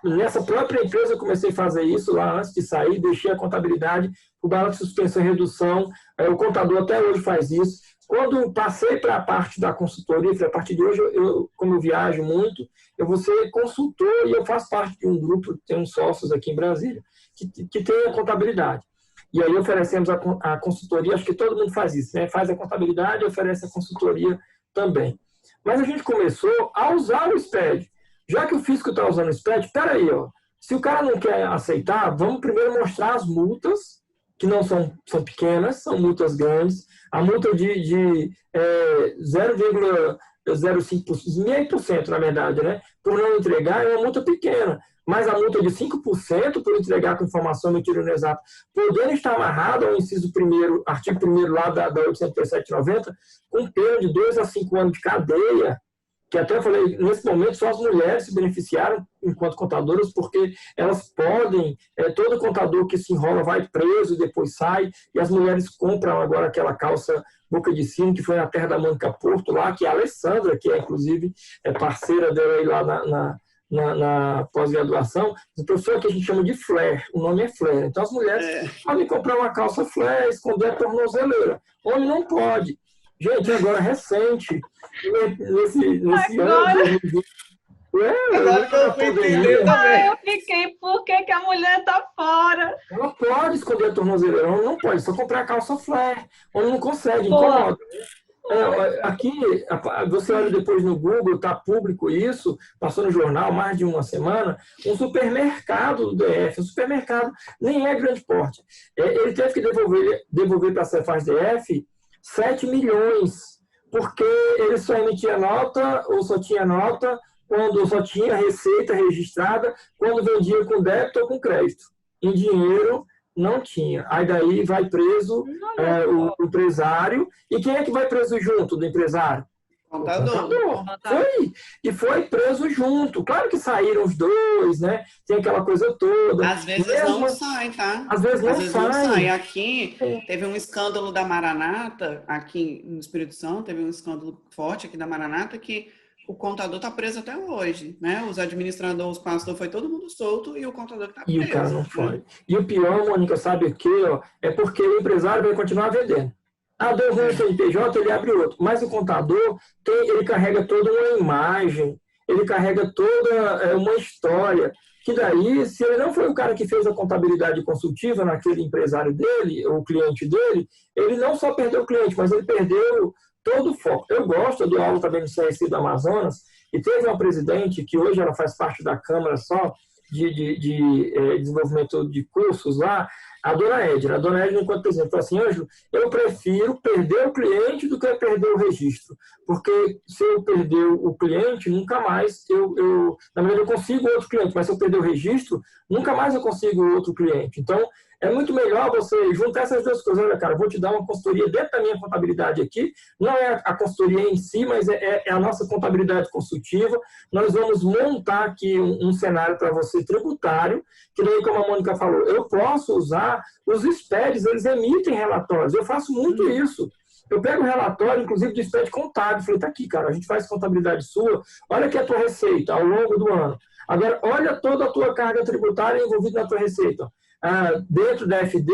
nessa própria empresa eu comecei a fazer isso, lá antes de sair, deixei a contabilidade, o balanço de suspensão e redução, o contador até hoje faz isso. Quando passei para a parte da consultoria, falei, a partir de hoje, como eu viajo muito, eu vou ser consultor e eu faço parte de um grupo, tem uns sócios aqui em Brasília, que tem a contabilidade. E aí oferecemos a consultoria, acho que todo mundo faz isso, né? Faz a contabilidade e oferece a consultoria também. Mas a gente começou a usar o SPED. Já que o fisco está usando o SPED, peraí, ó, se o cara não quer aceitar, vamos primeiro mostrar as multas, que não são pequenas, são multas grandes. A multa de 0,05%, na verdade, né, por não entregar, é uma multa pequena. mais a multa de 5% por entregar com informação mentira inexata, podendo estar amarrado ao inciso 1º, artigo 1º lá da 837/90, com pena de 2 a 5 anos de cadeia, que até eu falei, nesse momento só as mulheres se beneficiaram enquanto contadoras, porque elas podem, todo contador que se enrola vai preso e depois sai, e as mulheres compram agora aquela calça boca de sino, que foi na terra da Mônica Porto, lá, que é a Alessandra, que é inclusive parceira dela aí lá na pós-graduação, o professor que a gente chama de flare, o nome é flare. Então as mulheres podem comprar uma calça flare, esconder a tornozeleira. Homem não pode. Gente, agora recente, nesse ano... Agora que eu fui entender também. Eu fiquei, por que a mulher tá fora? Ela pode esconder a tornozeleira, ela não pode, só comprar a calça flare. Homem não consegue, incomoda. Aqui, você olha depois no Google, está público isso, passou no jornal mais de uma semana, um supermercado do DF, um supermercado nem é grande porte. Ele teve que devolver para a Cefaz DF 7 milhões, porque ele só emitia nota, ou só tinha nota, quando só tinha receita registrada, quando vendia com débito ou com crédito. Em dinheiro, não tinha. Aí daí vai preso o empresário. E quem é que vai preso junto do empresário? Contador. Foi preso junto. Claro que saíram os dois, né? Tem aquela coisa toda. Às vezes não sai, tá? Às vezes não sai. Aqui teve um escândalo da Maranata, aqui no Espírito Santo, teve um escândalo forte aqui da Maranata que o contador está preso até hoje, né? Os administradores, os pastores, foi todo mundo solto e o contador está preso. E o cara não foi. E o pior, Mônica, sabe o quê? É porque o empresário vai continuar vendendo. Deu ruim o CNPJ, ele abre outro. Mas o contador, ele carrega toda uma imagem, ele carrega toda uma história, que daí, se ele não foi o cara que fez a contabilidade consultiva naquele empresário dele, ou cliente dele, ele não só perdeu o cliente, mas ele perdeu todo o foco. Eu gosto, eu dou aula também no CSI do Amazonas, e teve uma presidente que hoje ela faz parte da Câmara só de desenvolvimento de cursos lá, a dona Edna. A dona Edna, enquanto presidente, falou assim: Ângelo, eu prefiro perder o cliente do que perder o registro, porque se eu perder o cliente, nunca mais na verdade, eu consigo outro cliente, mas se eu perder o registro, nunca mais eu consigo outro cliente. Então, é muito melhor você juntar essas duas coisas. Olha, cara, vou te dar uma consultoria dentro da minha contabilidade aqui. Não é a consultoria em si, mas é a nossa contabilidade consultiva. Nós vamos montar aqui um cenário para você tributário, que daí, como a Mônica falou, eu posso usar os SPEDs, eles emitem relatórios. Eu faço muito isso. Eu pego o relatório, inclusive, do SPED contábil. Falei, tá aqui, cara, a gente faz contabilidade sua. Olha aqui a tua receita ao longo do ano. Agora, olha toda a tua carga tributária envolvida na tua receita. Dentro da FD,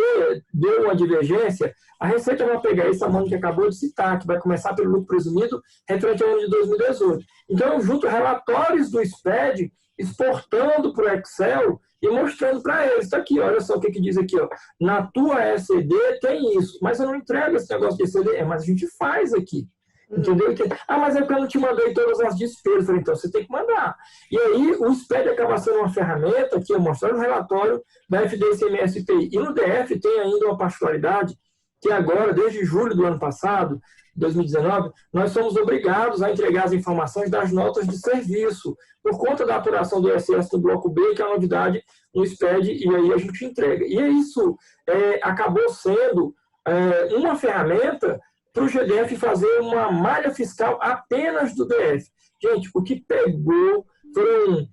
deu uma divergência, a Receita vai pegar esse tamanho que acabou de citar, que vai começar pelo lucro presumido, referente ao ano de 2018. Então, eu junto relatórios do SPED, exportando para o Excel e mostrando para eles. Está aqui, olha só o que diz aqui. Na tua SCD tem isso, mas eu não entrego esse negócio de SCD. Mas a gente faz aqui. Entendeu? Mas é porque eu não te mandei todas as despesas. Falei, então você tem que mandar. E aí o SPED acaba sendo uma ferramenta que eu mostro no relatório da FD-ICMS-IPI. E no DF tem ainda uma particularidade que agora, desde julho do ano passado, 2019, nós somos obrigados a entregar as informações das notas de serviço, por conta da apuração do ISS do bloco B, que é a novidade no SPED, e aí a gente entrega. E isso acabou sendo uma ferramenta para o GDF fazer uma malha fiscal apenas do DF. Gente, o que pegou foram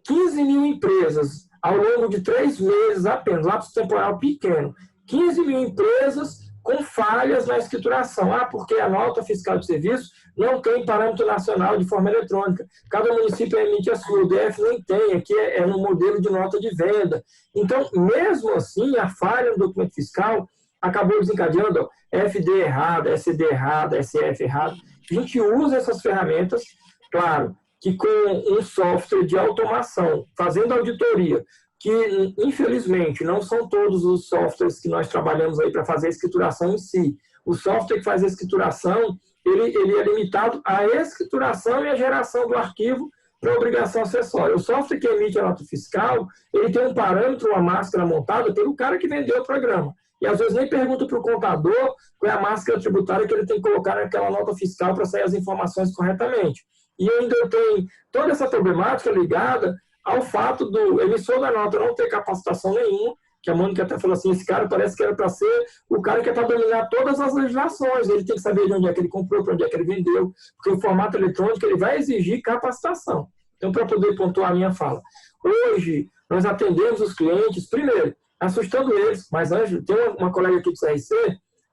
15 mil empresas ao longo de 3 meses apenas, lapso temporal pequeno. 15 mil empresas com falhas na escrituração. Porque a nota fiscal de serviço não tem parâmetro nacional de forma eletrônica. Cada município emite a sua, o DF nem tem, aqui é no modelo de nota de venda. Então, mesmo assim, a falha no documento fiscal acabou desencadeando FD errada, SD errada, SF errada. A gente usa essas ferramentas, claro, que com um software de automação, fazendo auditoria, que infelizmente não são todos os softwares que nós trabalhamos aí para fazer a escrituração em si. O software que faz a escrituração, ele é limitado à escrituração e à geração do arquivo para obrigação acessória. O software que emite a nota fiscal, ele tem um parâmetro, uma máscara montada pelo cara que vendeu o programa. E às vezes nem pergunta para o contador qual é a máscara tributária que ele tem que colocar naquela nota fiscal para sair as informações corretamente. E ainda tem toda essa problemática ligada ao fato do emissor da nota não ter capacitação nenhuma, que a Mônica até falou assim, esse cara parece que era para ser o cara que é para dominar todas as legislações, ele tem que saber de onde é que ele comprou, para onde é que ele vendeu, porque o formato eletrônico ele vai exigir capacitação. Então, para poder pontuar a minha fala, hoje nós atendemos os clientes, primeiro, assustando eles, mas antes, tem uma colega aqui do CRC,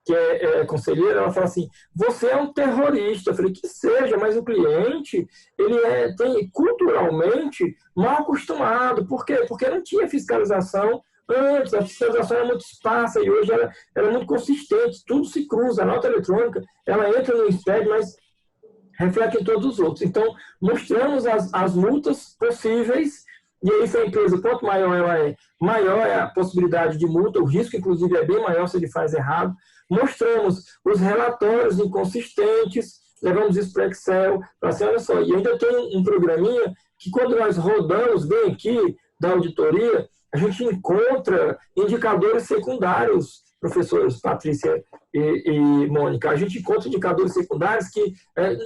que é conselheira, ela fala assim, você é um terrorista. Eu falei, que seja, mas o cliente, ele tem culturalmente mal acostumado. Por quê? Porque não tinha fiscalização antes, a fiscalização era muito esparsa e hoje ela é muito consistente, tudo se cruza, a nota eletrônica, ela entra no SPED, mas reflete em todos os outros. Então, mostramos as multas possíveis, e aí se a empresa, quanto maior ela é, maior é a possibilidade de multa, o risco, inclusive, é bem maior se ele faz errado. Mostramos os relatórios inconsistentes, levamos isso para Excel, para assim, olha só, e ainda tem um programinha que quando nós rodamos bem aqui da auditoria, a gente encontra indicadores secundários, professores Patrícia e Mônica, a gente encontra indicadores secundários que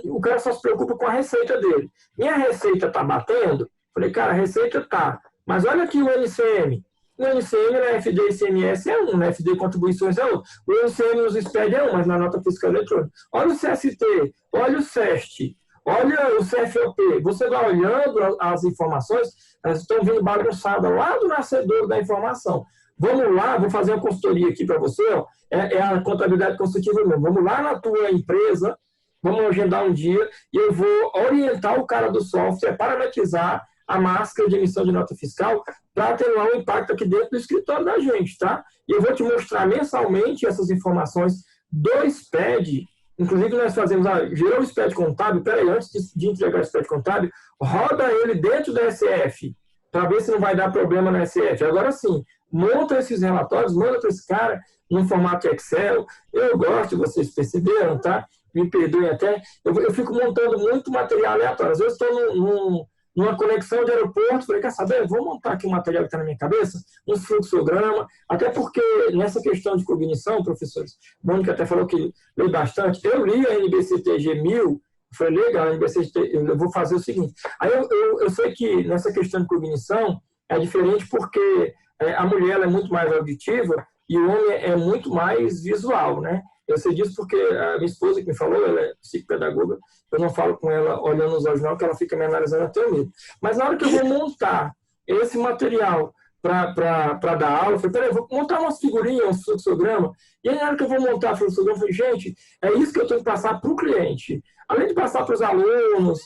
o cara só se preocupa com a receita dele. Minha receita está batendo? Falei, cara, a receita está, mas olha aqui o NCM. O NCM na FD e ICMS é 1, na FD contribuições é outro. O NCM nos SPED é 1, mas na nota fiscal eletrônica. Olha o CST, olha o SEST, olha o CFOP. Você vai olhando as informações, elas estão vindo bagunçadas lá do nascedor da informação. Vamos lá, vou fazer uma consultoria aqui para você, ó, é a contabilidade consultiva mesmo. Vamos lá na tua empresa, vamos agendar um dia e eu vou orientar o cara do software, parametrizar a máscara de emissão de nota fiscal para atenuar o impacto aqui dentro do escritório da gente, tá? E eu vou te mostrar mensalmente essas informações do SPED. Inclusive, nós fazemos, gerou o SPED contábil, peraí, antes de entregar o SPED contábil, roda ele dentro da SF, para ver se não vai dar problema na SF. Agora sim, monta esses relatórios, manda para esse cara no formato Excel. Eu gosto, vocês perceberam, tá? Me perdoem até. Eu fico montando muito material aleatório. Às vezes estou numa conexão de aeroporto, falei, quer saber? Vou montar aqui um material que está na minha cabeça, um fluxograma, até porque nessa questão de cognição, professores, Mônica até falou que leu bastante, eu li a NBCTG 1000, foi legal, a NBCTG, eu vou fazer o seguinte, aí eu sei que nessa questão de cognição é diferente porque a mulher ela é muito mais auditiva e o homem é muito mais visual, né? Eu sei disso porque a minha esposa que me falou, ela é psicopedagoga, eu não falo com ela olhando nos olhos não, que ela fica me analisando até o medo. Mas na hora que eu vou montar esse material para dar aula, eu falei, peraí, eu vou montar umas figurinhas, um fluxograma, e aí na hora que eu vou montar o fluxograma, eu falei, gente, é isso que eu tenho que passar para o cliente. Além de passar para os alunos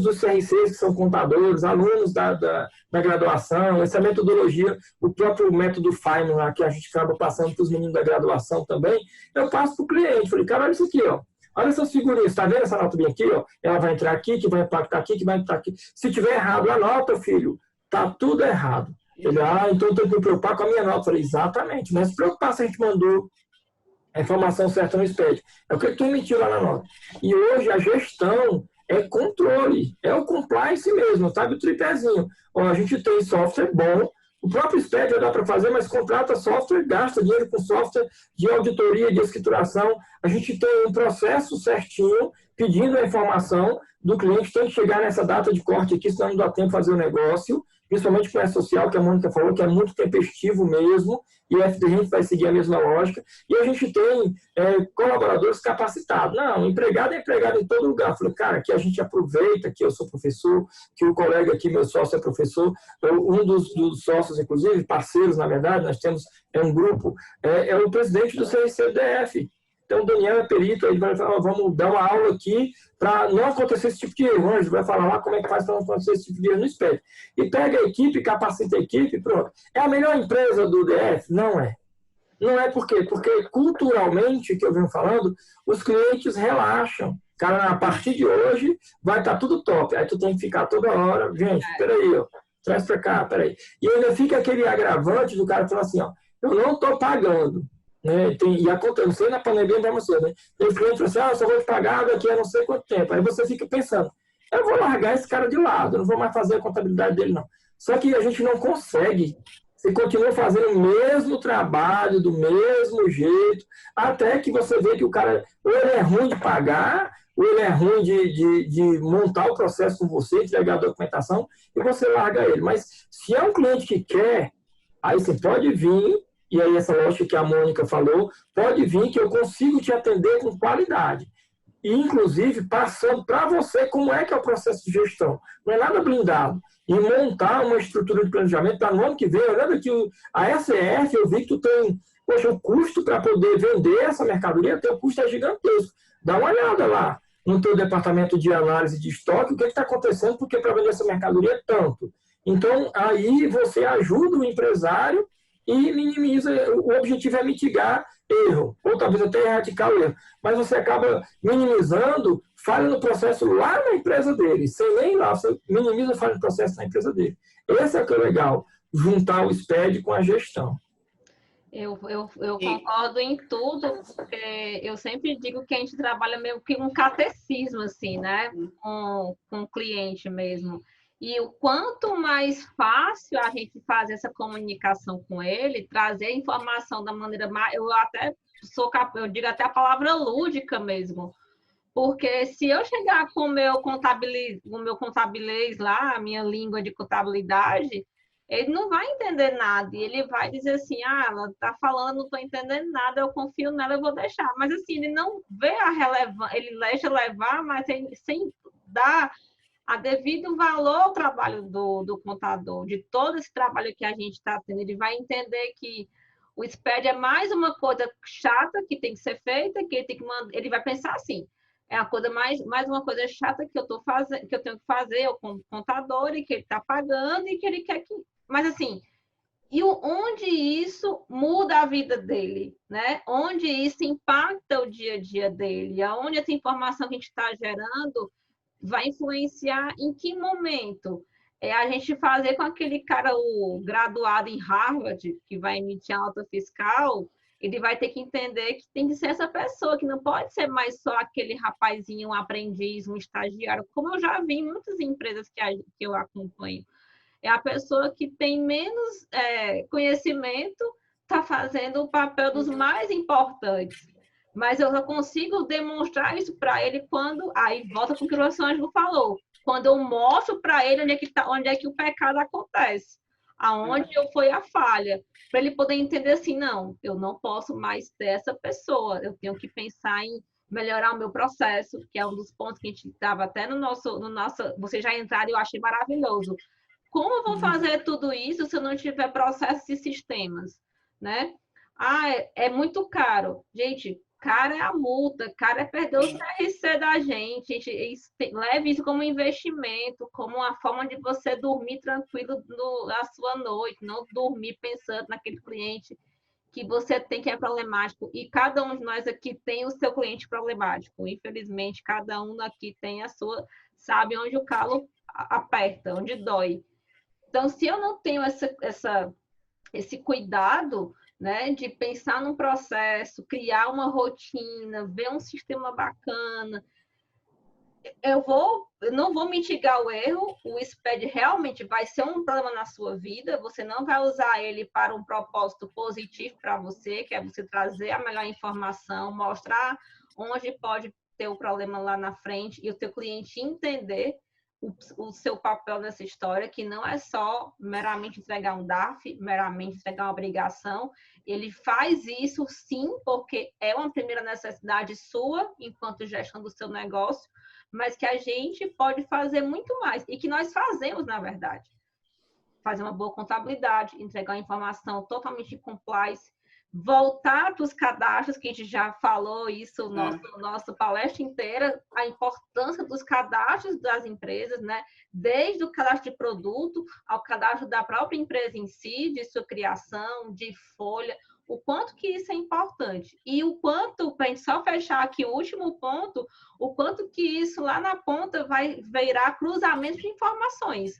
dos CRCs, que são contadores, alunos da graduação, essa metodologia, o próprio método Feynman, lá, que a gente acaba passando para os meninos da graduação também, eu passo para o cliente. Falei, cara, olha isso aqui, ó. Olha essas figurinhas, está vendo essa nota bem aqui, ó? Ela vai entrar aqui, que vai impactar aqui, que vai entrar aqui. Se tiver errado a nota, filho, tá tudo errado. Ele, então eu tenho que me preocupar com a minha nota. Falei, exatamente, mas se preocupar se a gente mandou a informação certa no SPED. É o que tu emitiu lá na nota. E hoje a gestão é controle, é o compliance mesmo, sabe? O tripézinho. Ó, a gente tem software bom, o próprio SPED dá para fazer, mas contrata software, gasta dinheiro com software de auditoria, de escrituração. A gente tem um processo certinho, pedindo a informação do cliente, tem que chegar nessa data de corte aqui, senão não dá tempo de fazer o negócio, principalmente com a social, que a Mônica falou, que é muito tempestivo mesmo, e o FD vai seguir a mesma lógica, e a gente tem colaboradores capacitados. Não, empregado é empregado em todo lugar. Eu falei, cara, aqui a gente aproveita que eu sou professor, que o colega aqui, meu sócio, é professor, um dos sócios, inclusive, parceiros, na verdade, nós temos um grupo, é o presidente do CRCDF. Então, o Daniel é perito, ele vai falar, vamos dar uma aula aqui para não acontecer esse tipo de erro. A gente vai falar lá como é que faz para não acontecer esse tipo de erro no SPED. E pega a equipe, capacita a equipe, pronto. É a melhor empresa do DF? Não é. Não é por quê? Porque culturalmente, que eu venho falando, os clientes relaxam. Cara, a partir de hoje vai estar tudo top. Aí tu tem que ficar toda hora, gente, peraí, ó, traz para cá, peraí. E ainda fica aquele agravante do cara falar assim, ó, eu não estou pagando. Né? E acontece, não sei na pandemia mesmo assim, né? Tem cliente que fala assim, só vou te pagar daqui a não sei quanto tempo. Aí você fica pensando, eu vou largar esse cara de lado, eu não vou mais fazer a contabilidade dele, não. Só que a gente não consegue. Você continua fazendo o mesmo trabalho, do mesmo jeito, até que você vê que o cara, ou ele é ruim de pagar, ou ele é ruim de montar o processo com você, entregar a documentação, e você larga ele. Mas se é um cliente que quer, aí você pode vir, e aí essa lógica que a Mônica falou, pode vir que eu consigo te atender com qualidade. E, inclusive, passando para você como é que é o processo de gestão. Não é nada blindado. E montar uma estrutura de planejamento para no ano que vem. Eu lembro que a SEF, eu vi que tu tem, poxa, o custo para poder vender essa mercadoria, teu custo é gigantesco. Dá uma olhada lá no teu departamento de análise de estoque, o que está acontecendo, porque para vender essa mercadoria é tanto. Então, aí você ajuda o empresário e minimiza, o objetivo é mitigar erro, ou talvez até erradicar o erro. Mas você acaba minimizando falha no processo lá na empresa dele, sem nem lá, você minimiza falha no processo na empresa dele. Esse é o que é legal, juntar o SPED com a gestão. Eu concordo em tudo, porque eu sempre digo que a gente trabalha meio que um catecismo, assim, né? Com o cliente mesmo. E o quanto mais fácil a gente fazer essa comunicação com ele, trazer a informação da maneira mais... Eu digo até a palavra lúdica mesmo. Porque se eu chegar com o meu contabilês lá, a minha língua de contabilidade, ele não vai entender nada. E ele vai dizer assim, ela está falando, não estou entendendo nada, eu confio nela, eu vou deixar. Mas assim, ele não vê a relevância, ele deixa levar, mas sem dar a devido valor ao trabalho do contador, de todo esse trabalho que a gente está tendo. Ele vai entender que o SPED é mais uma coisa chata que tem que ser feita, que ele tem que ele vai pensar assim, é a coisa mais uma coisa chata que eu tenho que fazer, eu como contador, e que ele está pagando e que ele quer que... Mas assim, e onde isso muda a vida dele, né? Onde isso impacta o dia a dia dele, aonde essa informação que a gente está gerando vai influenciar em que momento? É a gente fazer com aquele cara, o graduado em Harvard, que vai emitir a nota fiscal, ele vai ter que entender que tem que ser essa pessoa, que não pode ser mais só aquele rapazinho, um aprendiz, um estagiário, como eu já vi em muitas empresas que eu acompanho. É a pessoa que tem menos conhecimento, está fazendo o papel dos mais importantes. Mas eu só consigo demonstrar isso para ele quando... Aí volta com o que o Ângelo falou. Quando eu mostro para ele onde é que o pecado acontece. Aonde foi a falha. Para ele poder entender assim, não, eu não posso mais ter essa pessoa. Eu tenho que pensar em melhorar o meu processo, que é um dos pontos que a gente estava até no nosso... Vocês já entraram e eu achei maravilhoso. Como eu vou fazer tudo isso se eu não tiver processos e sistemas? Né? É muito caro. Gente, cara é a multa, cara é perder o CRC da gente. Leve isso como investimento, como uma forma de você dormir tranquilo na sua noite, não dormir pensando naquele cliente que você tem que é problemático. E cada um de nós aqui tem o seu cliente problemático. Infelizmente, cada um aqui tem a sua, sabe onde o calo aperta, onde dói. Então, se eu não tenho esse cuidado, né, de pensar num processo, criar uma rotina, ver um sistema bacana, eu não vou mitigar o erro, o SPED realmente vai ser um problema na sua vida, você não vai usar ele para um propósito positivo para você, que é você trazer a melhor informação, mostrar onde pode ter o problema lá na frente e o teu cliente entender o seu papel nessa história, que não é só meramente entregar um DARF, meramente entregar uma obrigação. Ele faz isso, sim, porque é uma primeira necessidade sua, enquanto gestão do seu negócio, mas que a gente pode fazer muito mais, e que nós fazemos, na verdade. Fazer uma boa contabilidade, entregar uma informação totalmente compliance, voltar para os cadastros, que a gente já falou isso nossa palestra inteira, a importância dos cadastros das empresas, né? Desde o cadastro de produto ao cadastro da própria empresa em si, de sua criação, de folha, o quanto que isso é importante. E o quanto, para a gente só fechar aqui o último ponto, o quanto que isso lá na ponta vai virar cruzamento de informações.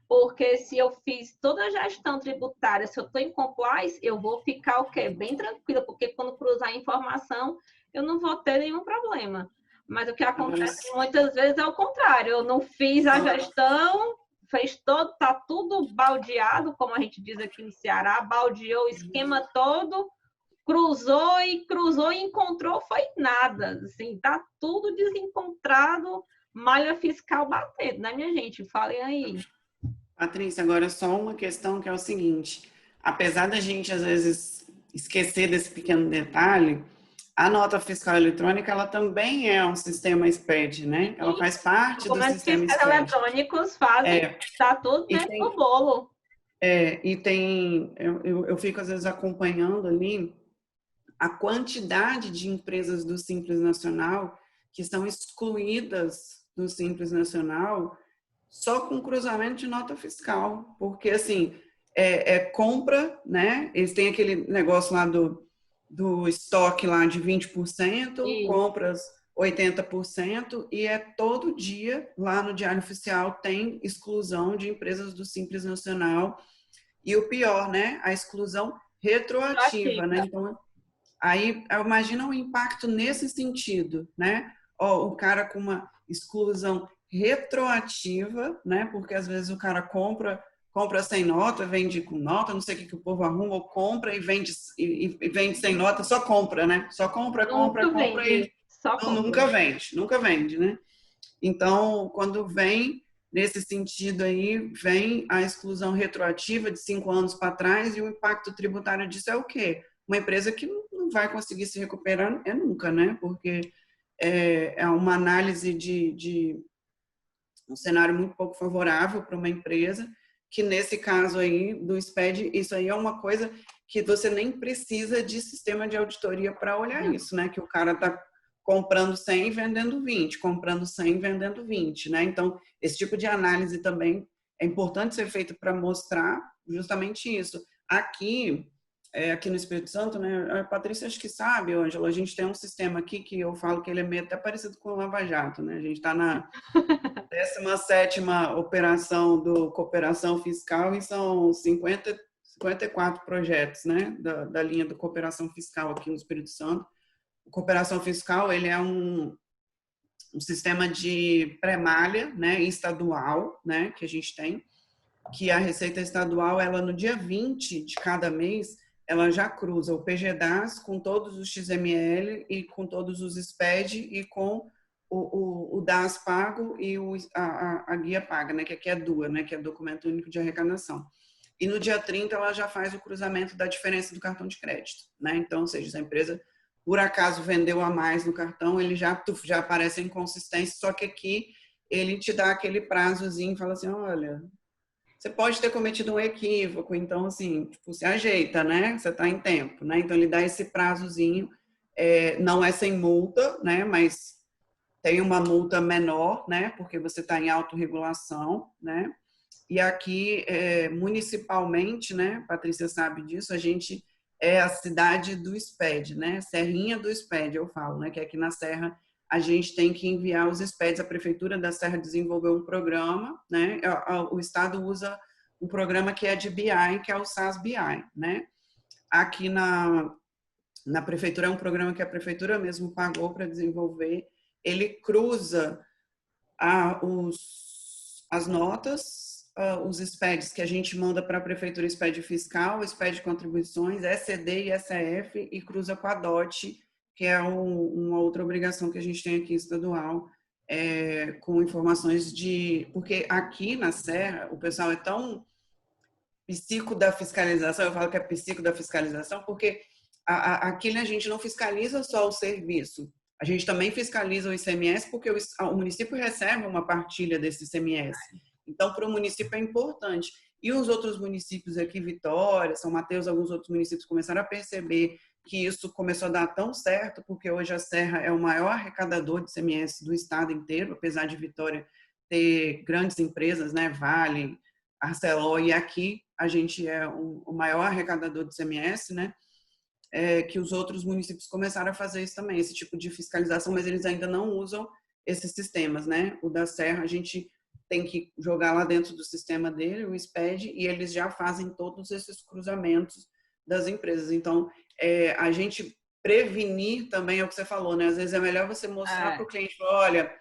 Porque se eu fiz toda a gestão tributária, se eu estou em compliance, eu vou ficar o quê? Bem tranquila, porque quando cruzar a informação, eu não vou ter nenhum problema. Mas o que acontece muitas vezes é o contrário. Eu não fiz a gestão, está tudo baldeado, como a gente diz aqui no Ceará, baldeou o esquema todo, cruzou e encontrou foi nada. Assim, tá tudo desencontrado, malha fiscal batendo, né, minha gente? Falem aí. Patrícia, agora só uma questão que é o seguinte: apesar da gente às vezes esquecer desse pequeno detalhe, a nota fiscal eletrônica ela também é um sistema SPED, né? Ela faz parte do Documentos sistema fiscais SPED. eletrônicos fazem, tá tudo dentro do bolo. E tem, eu fico às vezes acompanhando ali a quantidade de empresas do Simples Nacional que são excluídas do Simples Nacional só com cruzamento de nota fiscal, porque assim, compra, né? Eles têm aquele negócio lá do estoque lá de 20%, compras 80%, e todo dia lá no Diário Oficial tem exclusão de empresas do Simples Nacional. E o pior, né? A exclusão retroativa, né? Então, aí imagina o impacto nesse sentido, né? O cara com uma exclusão retroativa, né? Porque às vezes o cara compra sem nota, vende com nota, não sei o que o povo arruma, ou compra e vende sem nota, só compra, né? Só compra e nunca vende, né? Então, quando vem nesse sentido aí, vem a exclusão retroativa de 5 anos para trás, e o impacto tributário disso é o quê? Uma empresa que não vai conseguir se recuperar nunca, né? Porque é uma análise de um cenário muito pouco favorável para uma empresa, que nesse caso aí do SPED, isso aí é uma coisa que você nem precisa de sistema de auditoria para olhar isso, né? Que o cara está comprando 100 e vendendo 20, comprando 100 e vendendo 20, né? Então, esse tipo de análise também é importante ser feito para mostrar justamente isso. Aqui no Espírito Santo, né? A Patrícia acho que sabe, Ângela, a gente tem um sistema aqui que eu falo que ele é meio até parecido com o Lava Jato, né? A gente está na 17ª operação do Cooperação Fiscal e são 54 projetos, né? Da linha do Cooperação Fiscal aqui no Espírito Santo. O Cooperação Fiscal, ele é um sistema de pré-malha, né? Estadual, né? Que a gente tem, que a Receita Estadual, ela no dia 20 de cada mês, ela já cruza o PGDAS com todos os XML e com todos os SPED e com o DAS pago e a guia paga, né, que aqui é DUA, né, que é Documento Único de Arrecadação. E no dia 30 ela já faz o cruzamento da diferença do cartão de crédito, né? Então, ou seja, se a empresa por acaso vendeu a mais no cartão, ele já aparece em inconsistência, só que aqui ele te dá aquele prazozinho, fala assim, olha, você pode ter cometido um equívoco, então, assim, tipo, se ajeita, né? Você está em tempo, né? Então, ele dá esse prazozinho, não é sem multa, né? Mas tem uma multa menor, né? Porque você está em autorregulação, né? E aqui, municipalmente, né? Patrícia sabe disso, a gente é a cidade do SPED, né? Serrinha do SPED, eu falo, né? Que aqui na Serra a gente tem que enviar os SPEDs. A Prefeitura da Serra desenvolveu um programa, né? O Estado usa um programa que é de BI, que é o SAS-BI, né? Aqui na Prefeitura é um programa que a Prefeitura mesmo pagou para desenvolver. Ele cruza as notas, os SPEDs que a gente manda para a Prefeitura, SPED fiscal, SPED de contribuições, SCD e SF, e cruza com a DOT, que é uma outra obrigação que a gente tem aqui estadual, com informações porque aqui na Serra o pessoal é tão psico da fiscalização, eu falo que é psico da fiscalização, porque aqui a gente não fiscaliza só o serviço, a gente também fiscaliza o ICMS, porque o município recebe uma partilha desse ICMS. Então, para o município é importante. E os outros municípios aqui, Vitória, São Mateus, alguns outros municípios começaram a perceber que isso começou a dar tão certo, porque hoje a Serra é o maior arrecadador de ICMS do estado inteiro, apesar de Vitória ter grandes empresas, né, Vale, Arcelor, e aqui a gente é o maior arrecadador de ICMS, né, que os outros municípios começaram a fazer isso também, esse tipo de fiscalização, mas eles ainda não usam esses sistemas, né, o da Serra a gente tem que jogar lá dentro do sistema dele, o SPED, e eles já fazem todos esses cruzamentos das empresas. Então, a gente prevenir também é o que você falou, né? Às vezes é melhor você mostrar para o cliente, olha,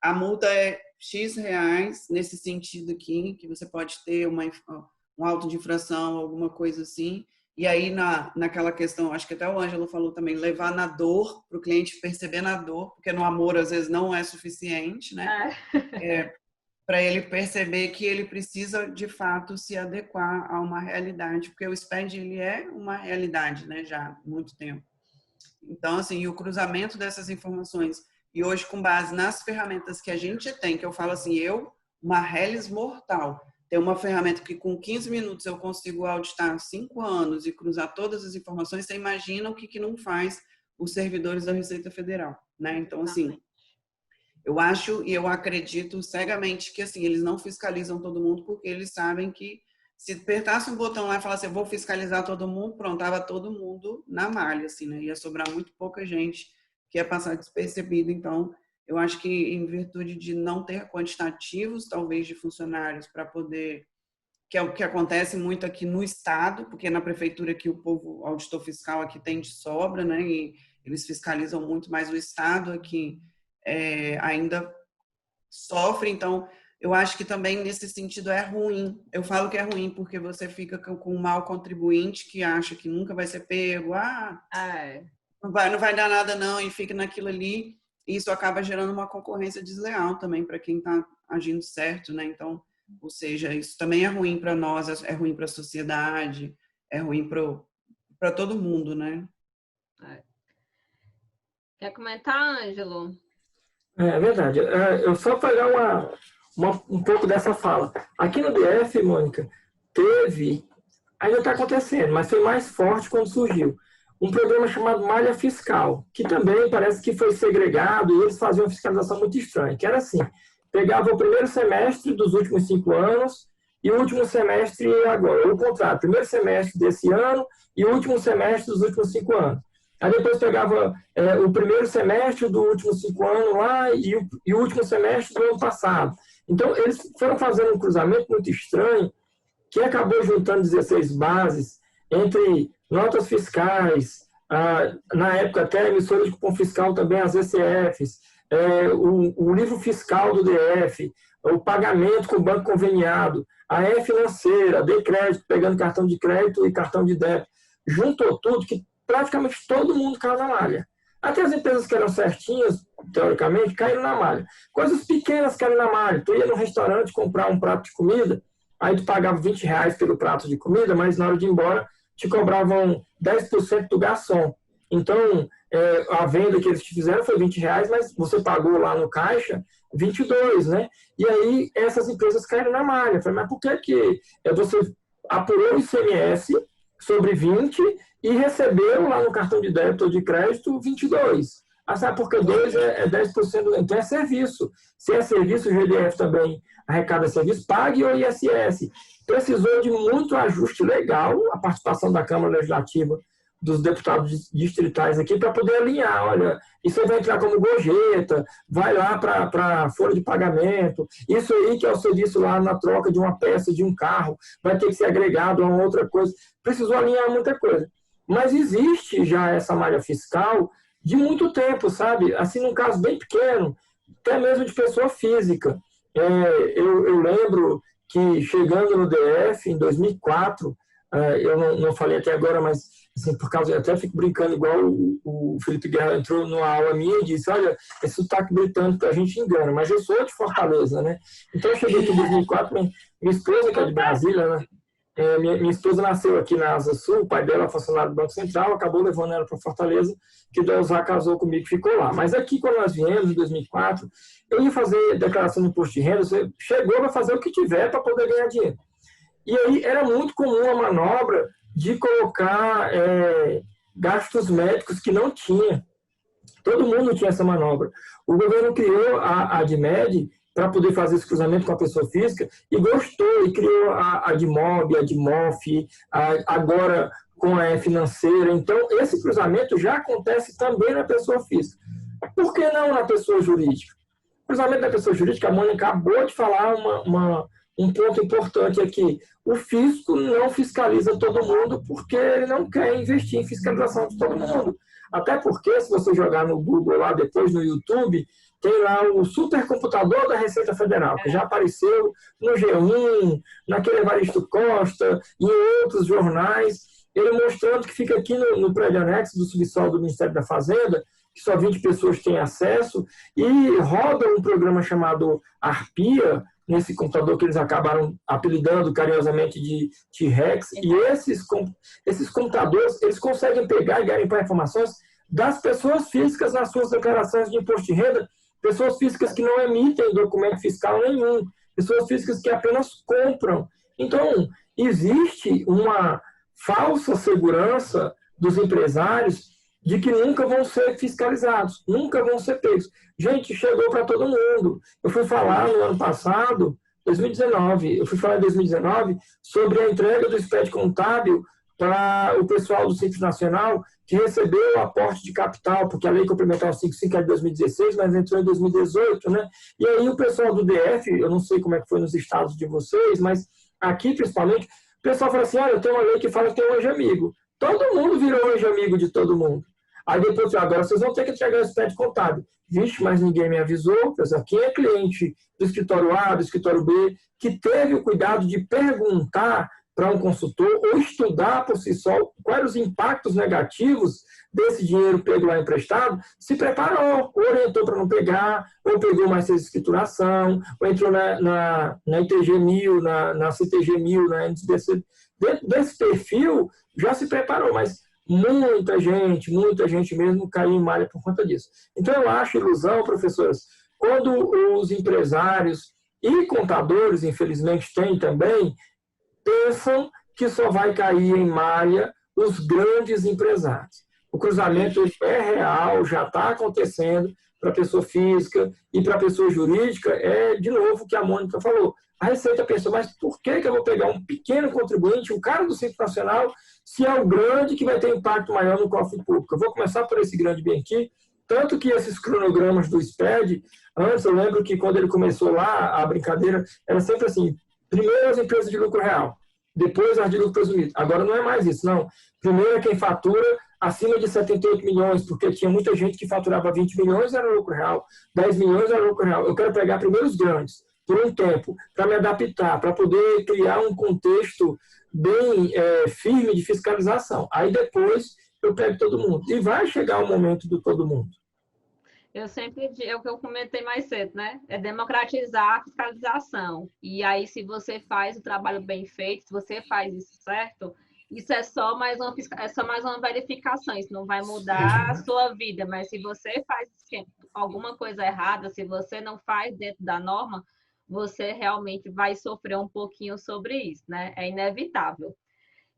a multa é X reais, nesse sentido aqui, que você pode ter um auto de infração, alguma coisa assim, E aí, naquela questão, acho que até o Ângelo falou também, levar na dor, para o cliente perceber na dor, porque no amor, às vezes, não é suficiente, né? Para ele perceber que ele precisa, de fato, se adequar a uma realidade, porque o SPED, ele é uma realidade, né? Já há muito tempo. Então, assim, e o cruzamento dessas informações, e hoje, com base nas ferramentas que a gente tem, que eu falo assim, uma reles mortal, ter uma ferramenta que com 15 minutos eu consigo auditar 5 anos e cruzar todas as informações, você imagina o que não faz os servidores da Receita Federal, né? Então, assim, eu acho e eu acredito cegamente que, assim, eles não fiscalizam todo mundo porque eles sabem que se apertasse um botão lá e falasse, eu vou fiscalizar todo mundo, pronto, tava todo mundo na malha, assim, né? Ia sobrar muito pouca gente que ia passar despercebido. Então, eu acho que em virtude de não ter quantitativos, talvez, de funcionários para poder, que é o que acontece muito aqui no Estado, porque na prefeitura aqui o povo, o auditor fiscal aqui tem de sobra, né? E eles fiscalizam muito, mas o Estado aqui ainda sofre. Então, eu acho que também nesse sentido é ruim. Eu falo que é ruim porque você fica com um mau contribuinte que acha que nunca vai ser pego, não vai dar nada não, e fica naquilo ali. E isso acaba gerando uma concorrência desleal também para quem está agindo certo, né? Então, ou seja, isso também é ruim para nós, é ruim para a sociedade, é ruim para todo mundo, né? Quer comentar, Ângelo? É verdade. Eu só pegar um pouco dessa fala. Aqui no DF, Mônica, ainda está acontecendo, mas foi mais forte quando surgiu, um programa chamado Malha Fiscal, que também parece que foi segregado e eles faziam uma fiscalização muito estranha, que era assim, pegava o primeiro semestre dos últimos 5 anos e o último semestre agora, ou o contrário, primeiro semestre desse ano e o último semestre dos últimos 5 anos. Aí depois pegava o primeiro semestre do último 5 anos lá e o último semestre do ano passado. Então, eles foram fazendo um cruzamento muito estranho que acabou juntando 16 bases entre notas fiscais, na época até emissoras de cupom fiscal também, as ECFs, o livro fiscal do DF, o pagamento com o banco conveniado, a E-financeira, a D-crédito, pegando cartão de crédito e cartão de débito. Juntou tudo que praticamente todo mundo caiu na malha. Até as empresas que eram certinhas, teoricamente, caíram na malha. Coisas pequenas caíram na malha. Tu ia no restaurante comprar um prato de comida, aí tu pagava R$20 pelo prato de comida, mas na hora de ir embora te cobravam 10% do garçom. Então, a venda que eles te fizeram foi R$20, mas você pagou lá no caixa 22, né? E aí essas empresas caíram na malha. Eu falei, mas por que você apurou o ICMS sobre 20 e recebeu lá no cartão de débito ou de crédito 22. Sabe por que 2 é 10%? Então é serviço. Se é serviço, o GDF também arrecada serviço, pague o ISS. Precisou de muito ajuste legal, a participação da Câmara Legislativa, dos deputados distritais aqui, para poder alinhar. Olha, isso aí vai entrar como gorjeta, vai lá para a folha de pagamento, isso aí que é o serviço lá na troca de uma peça de um carro, vai ter que ser agregado a uma outra coisa. Precisou alinhar muita coisa. Mas existe já essa malha fiscal de muito tempo, sabe? Assim, num caso bem pequeno, até mesmo de pessoa física. Eu lembro que chegando no DF, em 2004, eu não falei até agora, mas assim, por causa, eu até fico brincando, igual o Felipe Guerra entrou numa aula minha e disse, olha, esse sotaque britânico a gente engana, mas eu sou de Fortaleza, né? Então eu cheguei aqui em 2004, minha esposa, que é de Brasília, né? Minha esposa nasceu aqui na Asa Sul, o pai dela é funcionário do Banco Central, acabou levando ela para Fortaleza, que Deus já casou comigo e ficou lá. Mas aqui, quando nós viemos, em 2004, eu ia fazer declaração de imposto de renda, você chegou a fazer o que tiver para poder ganhar dinheiro. E aí era muito comum a manobra de colocar gastos médicos que não tinha. Todo mundo tinha essa manobra. O governo criou a ADMED para poder fazer esse cruzamento com a pessoa física e gostou e criou a ADMOB, a ADMOF, agora com a E-financeira. Então, esse cruzamento já acontece também na pessoa física. Por que não na pessoa jurídica? O cruzamento da pessoa jurídica, a Mônica acabou de falar um ponto importante aqui. O fisco não fiscaliza todo mundo porque ele não quer investir em fiscalização de todo mundo. Até porque, se você jogar no Google lá, depois no YouTube, tem lá o supercomputador da Receita Federal, que já apareceu no G1, naquele Evaristo Costa, e em outros jornais. ele mostrando que fica aqui no prédio anexo do subsolo do Ministério da Fazenda, que só 20 pessoas têm acesso, e roda um programa chamado Arpia, nesse computador que eles acabaram apelidando carinhosamente de T-Rex, e esses computadores, eles conseguem pegar e garimpar informações das pessoas físicas nas suas declarações de imposto de renda, pessoas físicas que não emitem documento fiscal nenhum, pessoas físicas que apenas compram. Então, existe uma falsa segurança dos empresários de que nunca vão ser fiscalizados, nunca vão ser pegos. Gente, chegou para todo mundo. Eu fui falar no ano passado, 2019, sobre a entrega do SPED contábil para o pessoal do Simples Nacional, que recebeu o aporte de capital, porque a Lei Complementar 55 é de 2016, mas entrou em 2018, né? E aí o pessoal do DF, eu não sei como é que foi nos estados de vocês, mas aqui principalmente, o pessoal fala assim, olha, tem uma lei que fala que tem um anjo amigo. Todo mundo virou anjo amigo de todo mundo. Aí depois, agora vocês vão ter que entregar o SPED contábil. Vixe, mas ninguém me avisou. Pessoal, quem é cliente do escritório A, do escritório B, que teve o cuidado de perguntar para um consultor ou estudar por si só quais os impactos negativos desse dinheiro pego lá emprestado, se preparou, orientou para não pegar, ou pegou mais de escrituração, ou entrou na ITG 1000, na CTG 1000, na NSBC. Dentro desse perfil, já se preparou, mas muita gente mesmo caiu em malha por conta disso. Então, eu acho ilusão, professoras, quando os empresários e contadores, infelizmente, têm também, pensam que só vai cair em malha os grandes empresários. O cruzamento é real, já está acontecendo para a pessoa física e para a pessoa jurídica, é, de novo, o que a Mônica falou. A Receita pensou, mas por que eu vou pegar um pequeno contribuinte, um cara do Simples Nacional, se é o grande que vai ter impacto maior no cofre público? Eu vou começar por esse grande bem aqui, tanto que esses cronogramas do SPED, antes eu lembro que quando ele começou lá, a brincadeira era sempre assim, primeiro as empresas de lucro real, depois as de lucro presumido. Agora não é mais isso, não. Primeiro é quem fatura acima de 78 milhões, porque tinha muita gente que faturava 20 milhões era lucro real, 10 milhões era lucro real. Eu quero pegar primeiro os grandes, por um tempo, para me adaptar, para poder criar um contexto bem firme de fiscalização. Aí depois eu pego todo mundo. E vai chegar o momento do todo mundo. Eu sempre digo, é o que eu comentei mais cedo, né? É democratizar a fiscalização. E aí, se você faz o trabalho bem feito, se você faz isso certo, isso é só mais uma verificação, isso não vai mudar a sua vida, mas se você faz alguma coisa errada, se você não faz dentro da norma, você realmente vai sofrer um pouquinho sobre isso, né? É inevitável.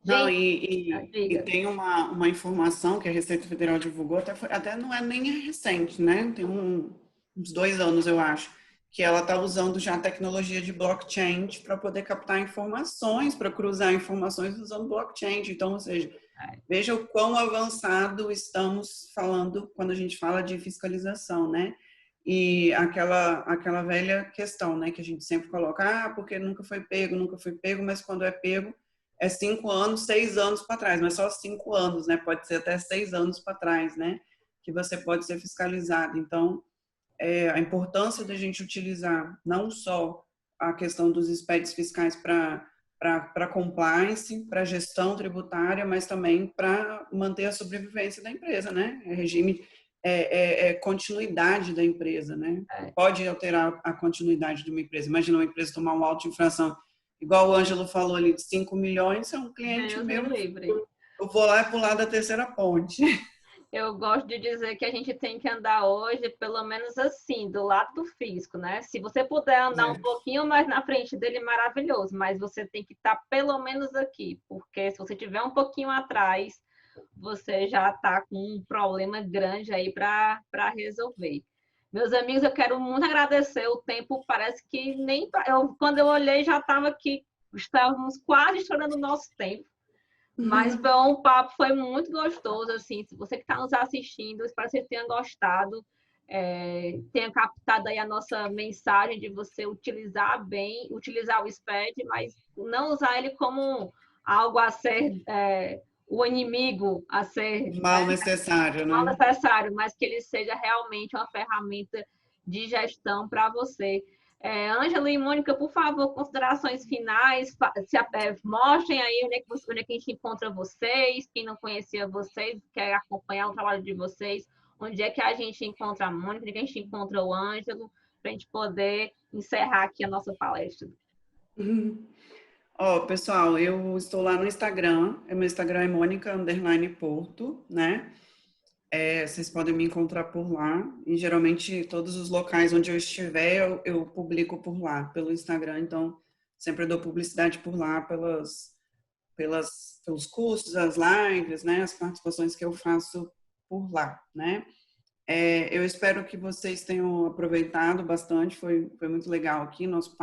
Não, e tem uma informação que a Receita Federal divulgou, até não é nem recente, né? Tem uns 2 anos, eu acho, que ela está usando já a tecnologia de blockchain para poder captar informações, para cruzar informações usando blockchain. Então, ou seja, veja o quão avançado estamos falando quando a gente fala de fiscalização, né? E aquela velha questão, né, que a gente sempre coloca, porque nunca foi pego, mas quando é pego, é 5 anos, 6 anos para trás, mas só 5 anos, né? Pode ser até 6 anos para trás, né? Que você pode ser fiscalizado. Então, a importância da gente utilizar não só a questão dos SPEDs fiscais para compliance, para gestão tributária, mas também para manter a sobrevivência da empresa, né? Regime continuidade da empresa, né? Pode alterar a continuidade de uma empresa. Imagina uma empresa tomar uma auto-infração, igual o Ângelo falou ali, de 5 milhões, é um cliente meu. Eu vou lá e pular da terceira ponte. Eu gosto de dizer que a gente tem que andar hoje, pelo menos assim, do lado do fisco, né? Se você puder andar um pouquinho mais na frente dele, maravilhoso, mas você tem que estar pelo menos aqui, porque se você tiver um pouquinho atrás, você já está com um problema grande aí para resolver. Meus amigos, eu quero muito agradecer. O tempo parece que nem... quando eu olhei, já estava aqui, estávamos quase estourando o nosso tempo. Mas o papo foi muito gostoso, assim. Se você que está nos assistindo, espero que você tenha gostado, tenha captado aí a nossa mensagem de você utilizar o SPED, mas não usar ele como algo a ser... o inimigo a ser... mal necessário, né? Mal necessário, mas que ele seja realmente uma ferramenta de gestão para você. Ângela e Mônica, por favor, considerações finais, mostrem aí onde é que a gente encontra vocês, quem não conhecia vocês, quer acompanhar o trabalho de vocês, onde é que a gente encontra a Mônica, onde é que a gente encontra o Ângelo, para a gente poder encerrar aqui a nossa palestra. Pessoal, eu estou lá no Instagram, meu Instagram é Mônica_Porto, né? Vocês podem me encontrar por lá, e geralmente todos os locais onde eu estiver, eu publico por lá, pelo Instagram, então sempre dou publicidade por lá, pelos cursos, as lives, né, as participações que eu faço por lá, né. Eu espero que vocês tenham aproveitado bastante, foi muito legal aqui nosso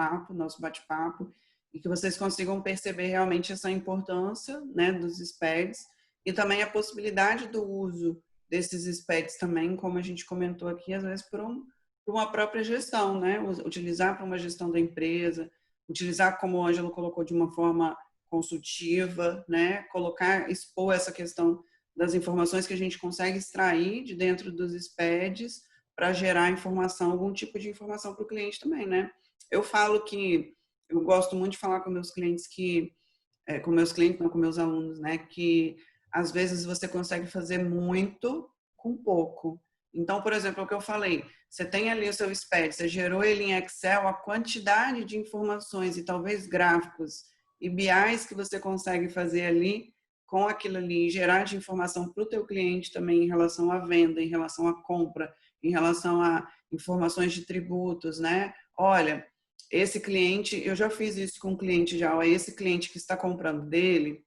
bate-papo, e que vocês consigam perceber realmente essa importância, né, dos SPEDs, e também a possibilidade do uso desses SPEDs também, como a gente comentou aqui, às vezes por uma própria gestão, né? Utilizar para uma gestão da empresa, utilizar, como o Ângelo colocou, de uma forma consultiva, né? Expor essa questão das informações que a gente consegue extrair de dentro dos SPEDs para gerar informação, algum tipo de informação para o cliente também, né? Eu falo que, eu gosto muito de falar com meus clientes com meus alunos, né? Que às vezes você consegue fazer muito com pouco. Então, por exemplo, o que eu falei, você tem ali o seu SPED, você gerou ele em Excel, a quantidade de informações e talvez gráficos e BIs que você consegue fazer ali, com aquilo ali, gerar de informação para o teu cliente também em relação à venda, em relação à compra, em relação a informações de tributos, né? Olha, esse cliente, eu já fiz isso com um cliente já, esse cliente que está comprando dele,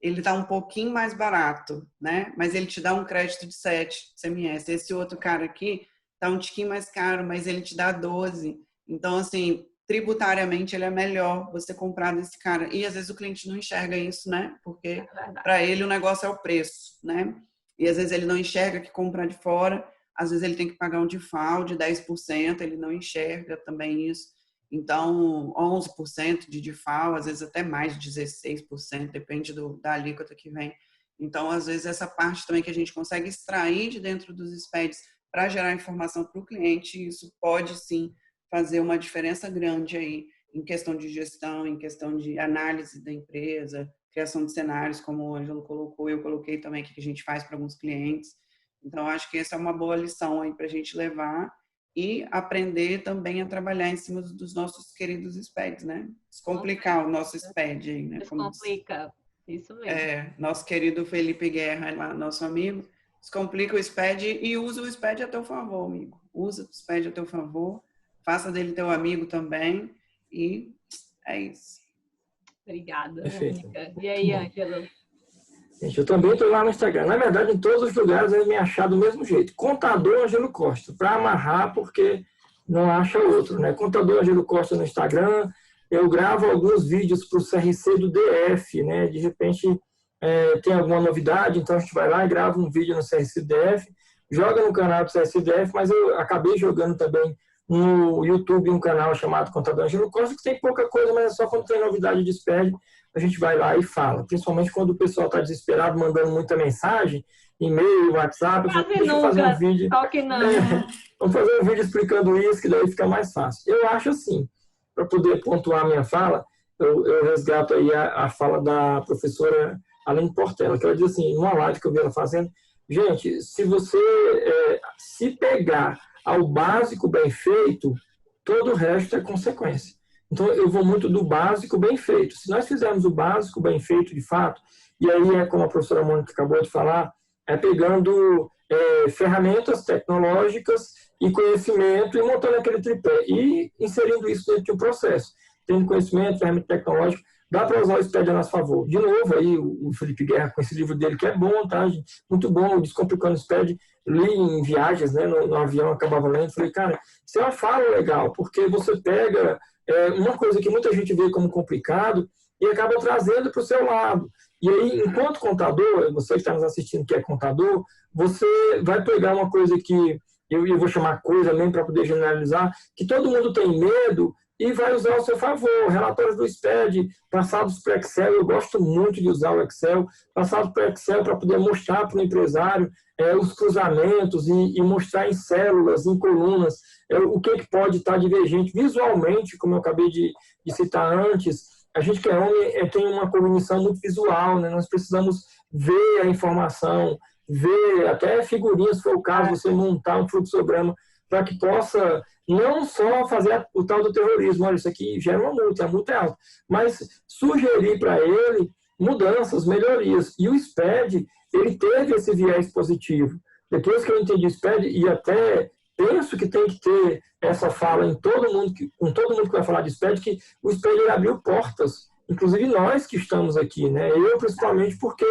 ele está um pouquinho mais barato, né? Mas ele te dá um crédito de 7 CMS. Esse outro cara aqui está um tiquinho mais caro, mas ele te dá 12. Então, assim, tributariamente ele é melhor você comprar desse cara. E às vezes o cliente não enxerga isso, né? Porque para ele o negócio é o preço, né? E às vezes ele não enxerga que comprar de fora, às vezes ele tem que pagar um DIFAL de 10%, ele não enxerga também isso. Então, 11% de DIFAL, às vezes até mais de 16%, depende da alíquota que vem. Então, às vezes, essa parte também que a gente consegue extrair de dentro dos SPEDs para gerar informação para o cliente, isso pode, sim, fazer uma diferença grande aí em questão de gestão, em questão de análise da empresa, criação de cenários, como o Ângelo colocou, eu coloquei também que a gente faz para alguns clientes. Então, acho que essa é uma boa lição aí para a gente levar e aprender também a trabalhar em cima dos nossos queridos SPEDs, né? Descomplicar o nosso SPED aí, né? Descomplica, isso mesmo. Nosso querido Felipe Guerra, lá, nosso amigo, descomplica o SPED e usa o SPED a teu favor, amigo. Usa o SPED a teu favor, faça dele teu amigo também e é isso. Obrigada, Mônica. E aí, Ângelo? Gente, eu também estou lá no Instagram. Na verdade, em todos os lugares ele me achar do mesmo jeito. Contador Ângelo Costa, para amarrar, porque não acha outro, né? Contador Ângelo Costa no Instagram. Eu gravo alguns vídeos para o CRC do DF, né? De repente tem alguma novidade, então a gente vai lá e grava um vídeo no CRC do DF, joga no canal do CRC do DF, mas eu acabei jogando também no YouTube um canal chamado Contador Ângelo Costa, que tem pouca coisa, mas é só quando tem novidade de SPED, a gente vai lá e fala. Principalmente quando o pessoal está desesperado, mandando muita mensagem, e-mail, WhatsApp. Deixa eu fazer um vídeo. Vamos fazer um vídeo explicando isso, que daí fica mais fácil. Eu acho assim, para poder pontuar a minha fala, eu resgato aí a fala da professora Aline Portela, que ela diz assim, numa live que eu vi ela fazendo, gente, se você se pegar ao básico bem feito, todo o resto é consequência. Então, eu vou muito do básico bem feito. Se nós fizermos o básico bem feito, de fato, e aí como a professora Mônica acabou de falar, pegando ferramentas tecnológicas e conhecimento e montando aquele tripé e inserindo isso dentro de um processo. Tendo conhecimento, ferramenta tecnológica, dá para usar o SPED a nosso favor. De novo, aí o Felipe Guerra, com esse livro dele, que é bom, tá, gente? Muito bom, Descomplicando o SPED, li em viagens, né, no avião, acabava lendo, falei, cara, isso é uma fala legal, porque você pega uma coisa que muita gente vê como complicado e acaba trazendo para o seu lado. E aí, enquanto contador, você que está nos assistindo que é contador, você vai pegar uma coisa que eu vou chamar coisa mesmo para poder generalizar, que todo mundo tem medo, e vai usar ao seu favor. Relatórios do SPED, passados para Excel, eu gosto muito de usar o Excel, passados para Excel para poder mostrar para o empresário os cruzamentos e mostrar em células, em colunas, o que pode estar divergente visualmente, como eu acabei de citar antes. A gente que é homem tem uma cognição muito visual, né? Nós precisamos ver a informação, ver até figurinhas, se for o caso, você montar um fluxograma para que possa não só fazer o tal do terrorismo, olha, isso aqui gera uma multa, a multa é alta, mas sugerir para ele mudanças, melhorias. E o SPED, ele teve esse viés positivo. Depois que eu entendi o SPED, e até penso que tem que ter essa fala com todo mundo que vai falar de SPED, que o SPED ele abriu portas, inclusive nós que estamos aqui, né? Eu principalmente porque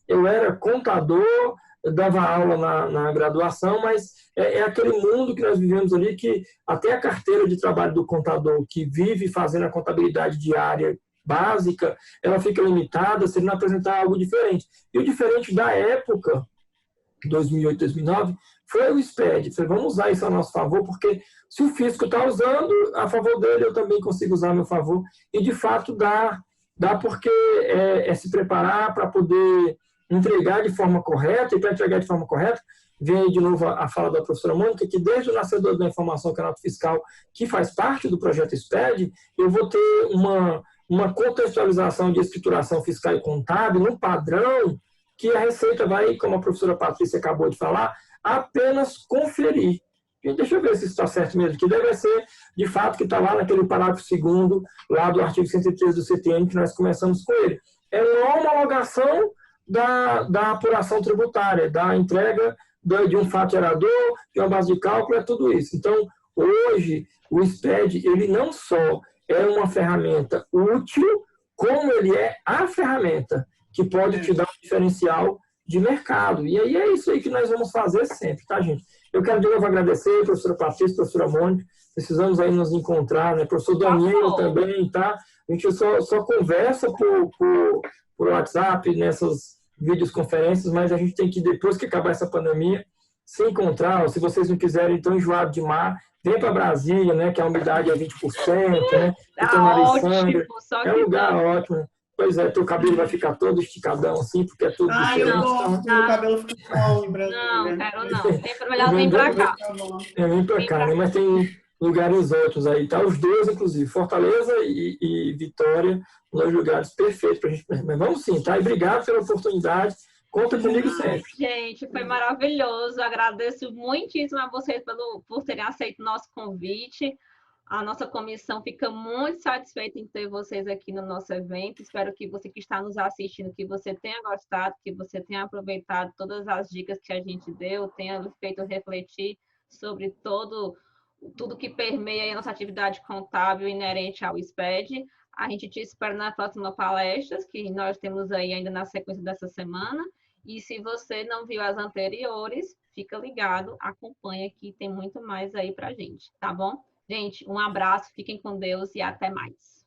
eu era contador, dava aula na graduação, mas é aquele mundo que nós vivemos ali que até a carteira de trabalho do contador que vive fazendo a contabilidade diária básica, ela fica limitada se ele não apresentar algo diferente. E o diferente da época, 2008, 2009, foi o SPED. Falei, vamos usar isso a nosso favor, porque se o fisco está usando a favor dele, eu também consigo usar a meu favor. E, de fato, dá porque se preparar para poder entregar de forma correta, e para entregar de forma correta, vem aí de novo a fala da professora Mônica, que desde o nascedor da informação, que é a nota fiscal, que faz parte do projeto SPED, eu vou ter uma contextualização de escrituração fiscal e contábil, num padrão que a Receita vai, como a professora Patrícia acabou de falar, apenas conferir. E deixa eu ver se está certo mesmo, que deve ser, de fato, que está lá naquele parágrafo 2º, lá do artigo 103 do CTN, que nós começamos com ele. É uma homologação da apuração tributária, da entrega de um fato gerador, de uma base de cálculo, é tudo isso. Então, hoje, o SPED, ele não só é uma ferramenta útil, como ele é a ferramenta que pode te dar um diferencial de mercado. E aí é isso aí que nós vamos fazer sempre, tá, gente? Eu quero de novo agradecer, professora Patrícia, professora Mônica, precisamos aí nos encontrar, né? Professor Daniel também, tá? A gente só conversa por WhatsApp, nessas videoconferências, mas a gente tem que, depois que acabar essa pandemia, se encontrar, ou se vocês não quiserem, então, enjoado de mar, vem para Brasília, né, que a umidade é 20%, né? Ótimo, só é um lugar ótimo. Pois é, teu cabelo vai ficar todo esticadão assim, porque é tudo diferente. Eu gosto, meu cabelo fica bom em Brasília. Não, quero não. Tem melhor vir para cá. Vem para cá, né? Mas tem lugares ótimos aí, tá? Os dois, inclusive, Fortaleza e Vitória, dois lugares perfeitos para a gente. Mas vamos sim, tá? E obrigado pela oportunidade. Conta comigo sempre. Gente, foi maravilhoso. Agradeço muitíssimo a vocês por terem aceito o nosso convite. A nossa comissão fica muito satisfeita em ter vocês aqui no nosso evento. Espero que você que está nos assistindo, que você tenha gostado, que você tenha aproveitado todas as dicas que a gente deu, tenha feito refletir sobre tudo que permeia a nossa atividade contábil inerente ao SPED. A gente te espera na próxima palestra, que nós temos aí ainda na sequência dessa semana. E se você não viu as anteriores, fica ligado, acompanha que tem muito mais aí pra gente, tá bom? Gente, um abraço, fiquem com Deus e até mais.